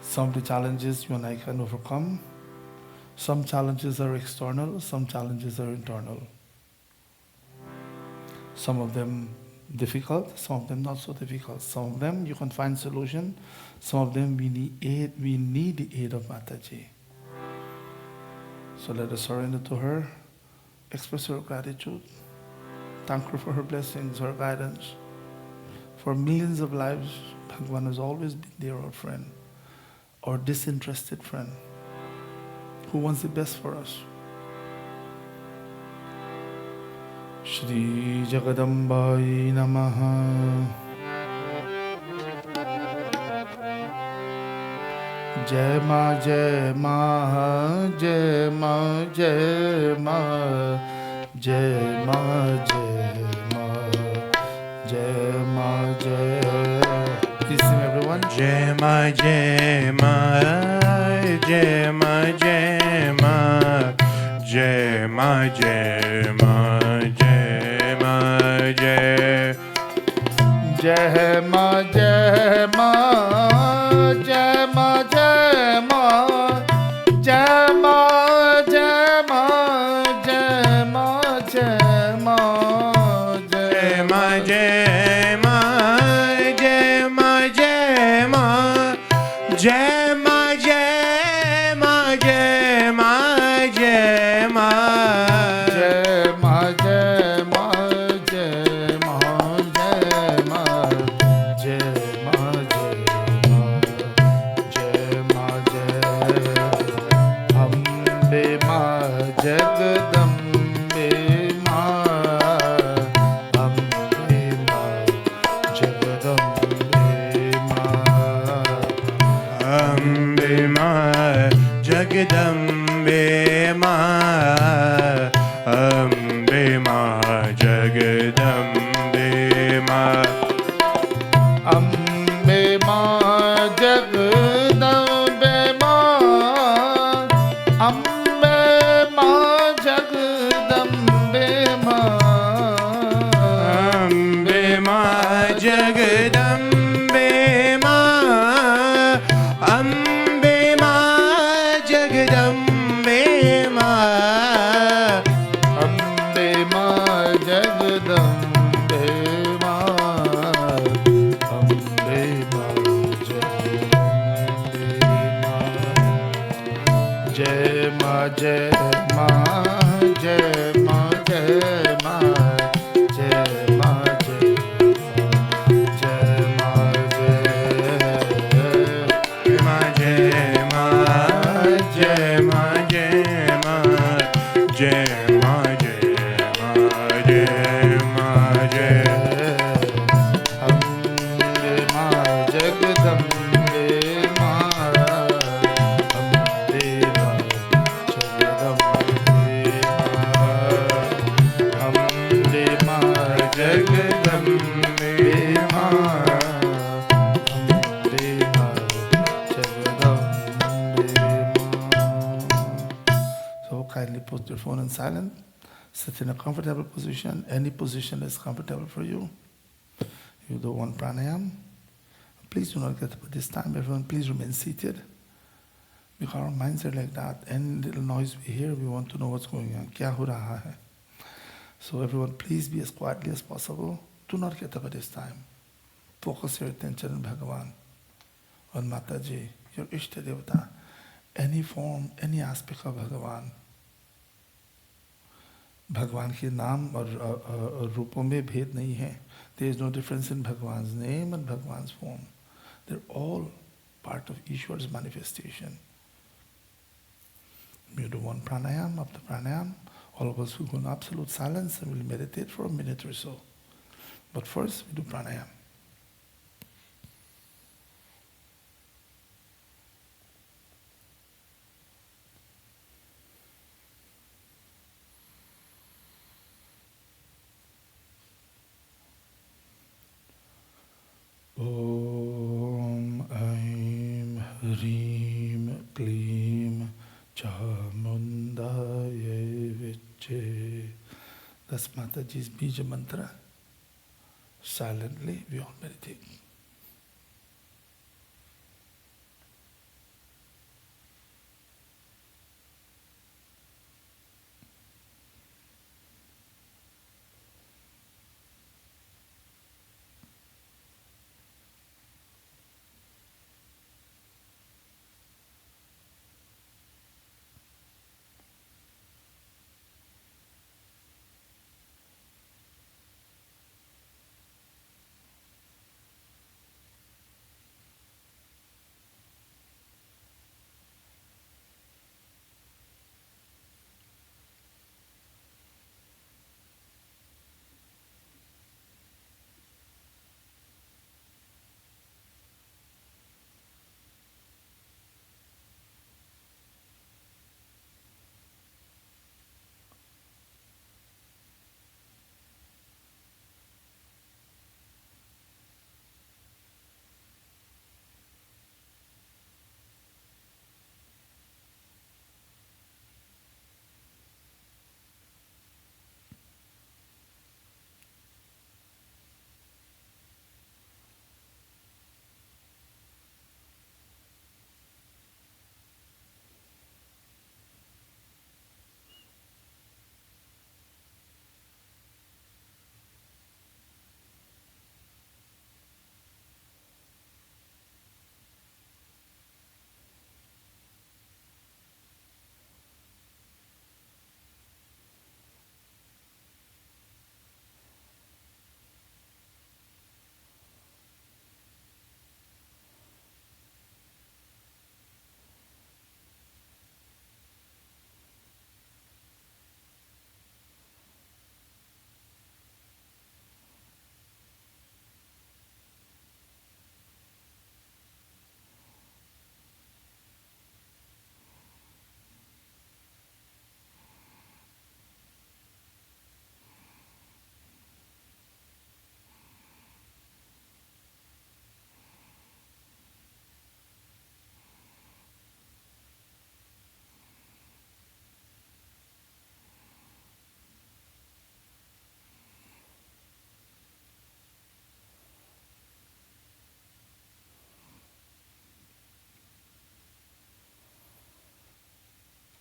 Some of the challenges you and I can overcome. Some challenges are external, some challenges are internal. Some of them difficult, some of them not so difficult. Some of them you can find solution, some of them we need the aid of Mataji. So let us surrender to her, express our gratitude, thank her for her blessings, her guidance. For millions of lives, Bhagavan has always been there, our friend, our disinterested friend, who wants the best for us. Shri Jagadambai Namaha. Jai Ma, Jai Ma, Jai Ma, Jai Ma, Jai Ma, Jai Ma, Jai Ma, Jai. Please sing, everyone. Jai Ma, Jai Ma, Jai Ma, Jai Ma, Jai Ma, Jai Ma, Jai Ma, Jai. Jai Ma, Jai Ma, Jai Ma, Jai Ma, Jai Ma, Jai Ma, Jai Ma, Jai Ma, Jai Ma, Jai Ma, Jai Ma, Jai Ma, Jai Ma, Jai Ma, Jai Ma, Jai Ma. Jai Ma, Jai Ma, Jai Ma, Jai Ma, Jai Ma, Jai Ma, Jai Ambe Ma, Jagadambe Ma, Ambe Ma, Jagadambe Ma, Ambe Ma, Jagadambe Ma, Ambe Ma, Jagadambe Ma. Ambe Ma, Jagadambe Ma, Ambe Ma, Jagadambe Ma, Ambe Ma, Jagadambe Ma, Ambe Ma, Jagadambe Ma. Ambe Ma, Jagadambe Ma, Ambe Ma, Jagadambe Ma. Jai Ma, Jai Ma, Jai Ma, Jai Ma, Jai Ma, Jai Ma, Jai Ma, Jai Ma, Jai Ma, Jai Ma, Jai Ma, Jai Ma, Jai Ma, Jai Ma, Ambe Ma, Jagadambe Ma, Ambe Ma, Jagadambe Ma, Ambe Ma, Jagadambe Ma, Ambe Ma, Jagadambe Ma. So kindly put your phone on silent. Sit in a comfortable position. Any position is comfortable for you. You do one pranayam. Please do not get up at this time. Everyone, please remain seated. Because our minds are like that. Any little noise we hear, we want to know what's going on. Kya ho raha hai? So everyone, please be as quietly as possible. Do not get up at this time. Focus your attention on Bhagavan, on Mataji, your Ishta Devata. Any form, any aspect of Bhagavan. भगवान के नाम और रूपों में भेद नहीं है. There is no difference in Bhagwan's name and Bhagwan's form. They're all part of Ishwar's manifestation. You do one pranayam. After pranayam, all of us will go in absolute silence and we'll meditate for a minute or so. But first, we do pranayam. Om Aim Hrim Klim Chamundaye Viche. That's Mataji's Bija mantra. Silently, we all meditate.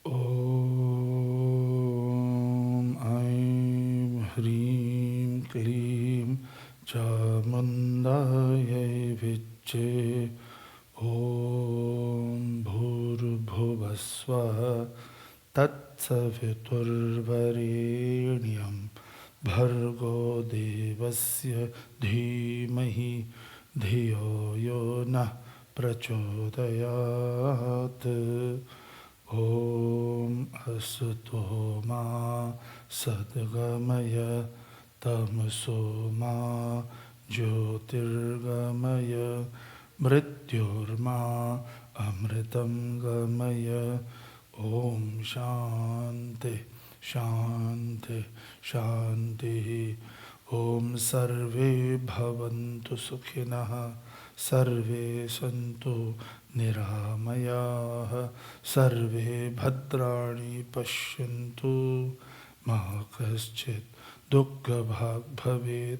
Om Aim Hrim Klim Chamundaye Viche. Om Bhurbhuvasvaha Tatsaviturvarenyam Bhargo Devasya Dhimahi Dhiyo Yo Nah Prachodayat. Om Asato Ma Sadgamaya Tamaso Ma Jyotirgamaya Mrityorma Amritam Gamaya. Om Shanti Shanti Shanti. Om Sarve Bhavantu Sukhinah Sarve Santu Niramayah Sarve Bhadrani Pashyantu Ma Kaschit Dukkha Bhag Bhavet.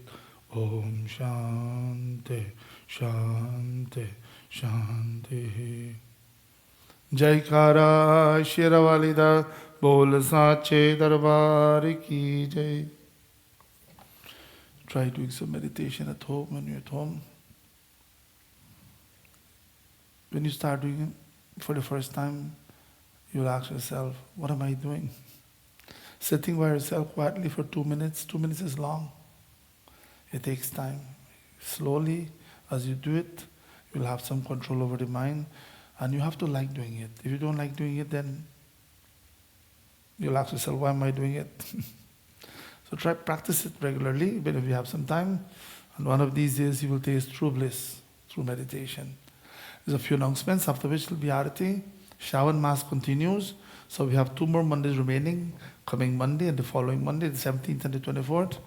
Om Shanti Shanti Shanti. Jaikara Shiravalida Bol Sache Darbar Ki Jai. Try doing some meditation at home when you're at home. When you start doing it for the first time, you'll ask yourself, what am I doing? Sitting by yourself quietly for 2 minutes. 2 minutes is long. It takes time. Slowly, as you do it, you'll have some control over the mind, and you have to like doing it. If you don't like doing it, then You'll ask yourself, why am I doing it? So try practice it regularly, but if you have some time, and one of these days you will taste true bliss through meditation. There's a few announcements, after which will be Arati. Shravan Mass continues. So we have 2 more Mondays remaining, coming Monday and the following Monday, the 17th and the 24th.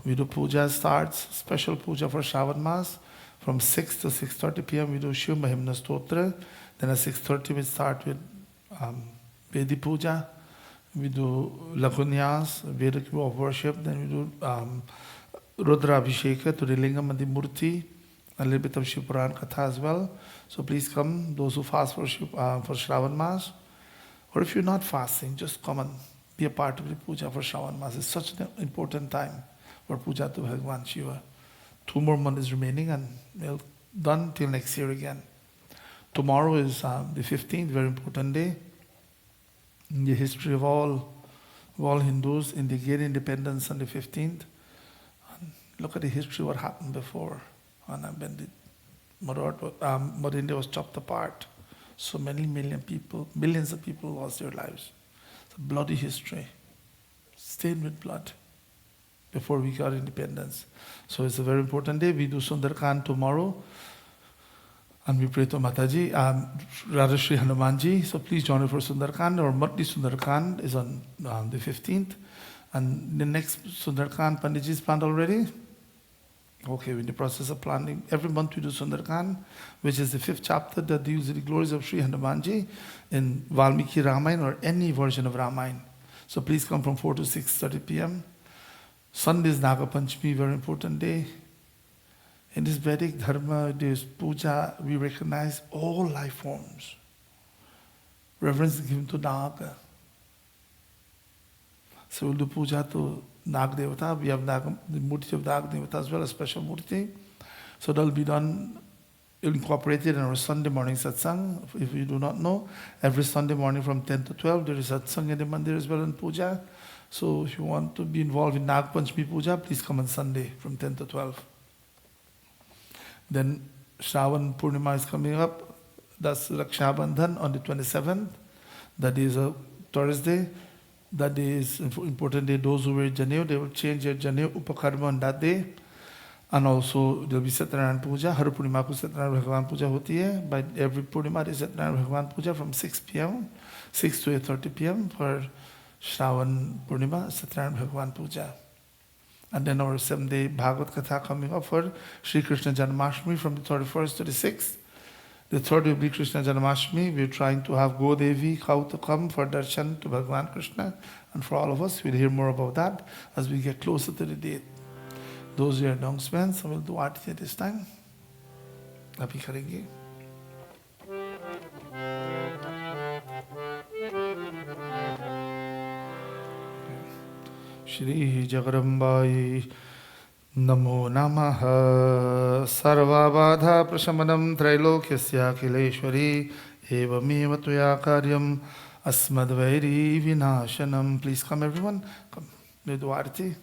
We do puja starts, special puja for Shravan Mass. From 6 to 6:30 p.m. we do Shiv Mahimna Stotra. Then at 6:30 we start with Vedi Puja. We do Lagunyas, Vedic of worship. Then we do Rudra Abhisheka to the Lingam and the Murti. A little bit of Shiv Puran Katha as well. So please come, those who fast for Shravan Mass. Or if you're not fasting, just come and be a part of the puja for Shravan Mass. It's such an important time for puja to Bhagavan Shiva. 2 more months remaining and we're done till next year again. Tomorrow is the 15th, very important day. In the history of all Hindus, in the gain independence on the 15th. And look at the history of what happened before. And when the Mother India was chopped apart, so many millions of people lost their lives. It's a bloody history, stained with blood, before we got independence. So it's a very important day. We do Sundarkand tomorrow. And we pray to Mataji, Radha Hanumanji. So please join us for Sundarkand. Our monthly Sundarkand is on the 15th. And the next Sundarkand, Panditji is planned already? Okay, we're in the process of planning. Every month we do Sundarkand, which is the 5th chapter that deals with the glories of Sri Hanumanji in Valmiki Ramayana or any version of Ramayana. So please come from 4 to 6:30 p.m. Sunday is Naga Panchami, very important day. In this Vedic Dharma, this puja, we recognize all life forms. Reverence is given to Naga. So we'll do puja to Nag Devata. We have the Murti of Nag Devata as well, a special Murti. So that will be done, incorporated in our Sunday morning satsang. If you do not know, every Sunday morning from 10 to 12, there is satsang in the mandir as well in puja. So if you want to be involved in Nag Panchami puja, please come on Sunday from 10 to 12. Then Shravan Purnima is coming up. That's Raksha Bandhan on the 27th. That is a Thursday. That day is an important day. Those who wear Janev, they will change their Janev Upakarma on that day. And also there will be Satyanarayana Puja. Har Purnima ko Satyanarayana Bhagavan Puja hoti hai. By every Purnima there is Satyanarayana Bhagavan Puja from 6 p.m. 6 to 8:30 p.m. for Shravan Purnima, Satyanarayana Bhagavan Puja. And then our 7-day Bhagavad Katha coming up for Sri Krishna Janmashtami from the 31st to the 6th. The 3rd will be Krishna Janmashtami. We're trying to have Godevi cow to come for darshan to Bhagavan Krishna. And for all of us, we'll hear more about that as we get closer to the date. Those are your announcements. We'll do Aarti at this time. Abhi karenge. Shri Jagarambai Namo Namaha Sarvabadha Prashamanam Trailokyasya Kileshwari Evameva Tuya Karyam Asmadvairi Vinashanam. Please come everyone. Come. We do Aarti.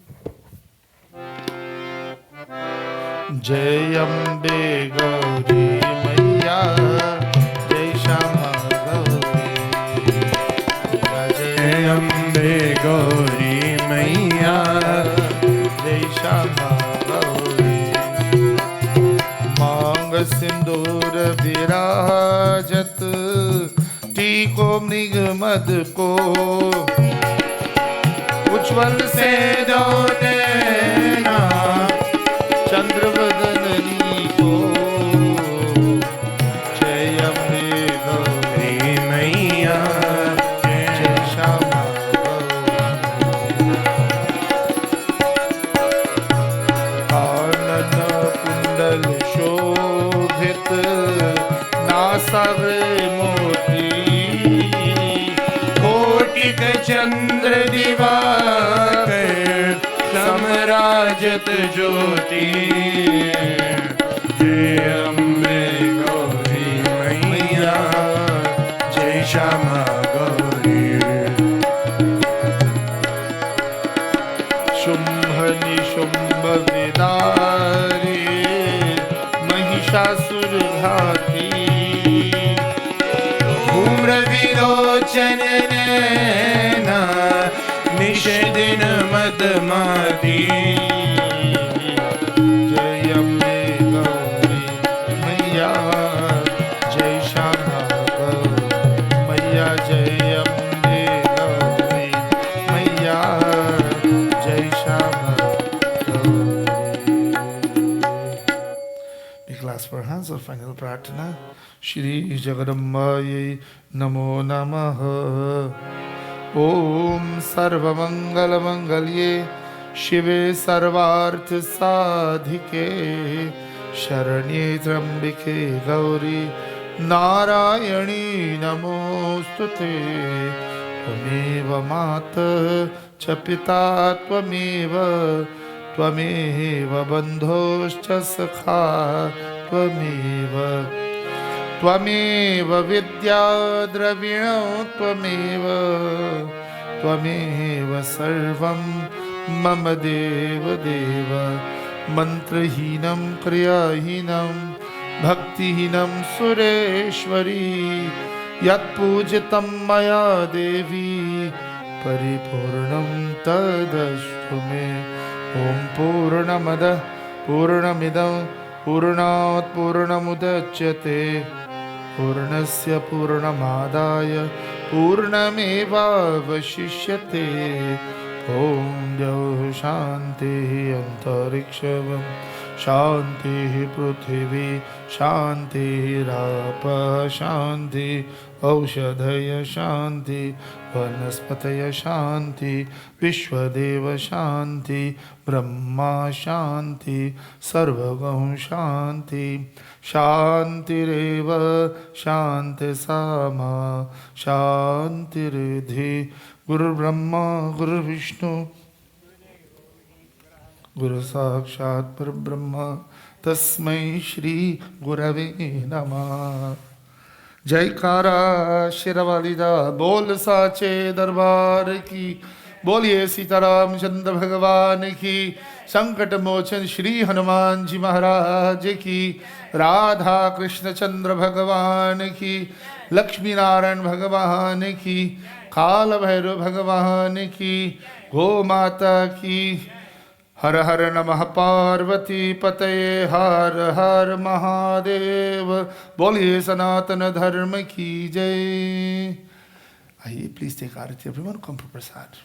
Jai Ambe Gauri Maiya Jai Shama Gauri Jai Ambe Gauri Maiya Jai Shama Gauri Mang Sindur Virajat Tiko Mrig Mad Ko Ujjwal Se Dona Chandra Vadanani Ko Jai Ambe Gauri Maiya Jai Shama Gauri Anana Kundal Shobhit Nasar Moti Kotik Chandra Divakar Samrajat Jyoti Jai Ambe Gauri Maiya Jai Shama Gauri Shumbhani Shumbha Vidari Mahishasur Ghati Bhumra Virochan Nena Madmadi जय अम्बे गौरी मैया जय श्यामा गौरी मैया जय अम्बे गौरी मैया जय Shyama Gauri. Big class for hands or final pratana. Shri Jagadambaye Namo Namaha. Om Sarva Mangala Mangalye Shive Sarvarth Sadhike Sharanye Trambike Gauri Narayani Namostute Tvameva Mata Chapita Tvameva Bandhoscha Sakha Tvameva Tvameva Vidya Dravino Tvameva Sarvam Mama Deva Deva Mantrahinam Kriyahinam Bhaktihinam Sureshwari Yat Pujitam Maya Devi Paripurnam Tadashtume Om Purnamada Purnamidam Purnat Purnamudachyate Purnasya Purnamadaya Purnameva Vashishyate Om Dyav Shanti Antarikshavam Shanti Prithvi Shanti Rapa Shanti Aushadhaya Shanti Vanaspataya Shanti Vishwadeva Shanti Brahma Shanti Sarvagam Shanti Shantireva Shanti Sama Shantiridhi Guru Brahma Guru Vishnu Guru Sakshat Parabrahma Tasmai Shri Gurave Namah. जयकारा शेरवालीदा बोल साचे दरबार की बोलिए सीताराम चंद्र भगवान की संकट मोचन श्री हनुमान जी महाराज की राधा कृष्ण चंद्र भगवान की लक्ष्मी नारायण भगवान की काल भैरव भगवान की गो माता की हर हर नमः पार्वती पतये हर हर महादेव बोलिए सनातन धर्म की जय. आइए please take aarti everyone come for Prasad.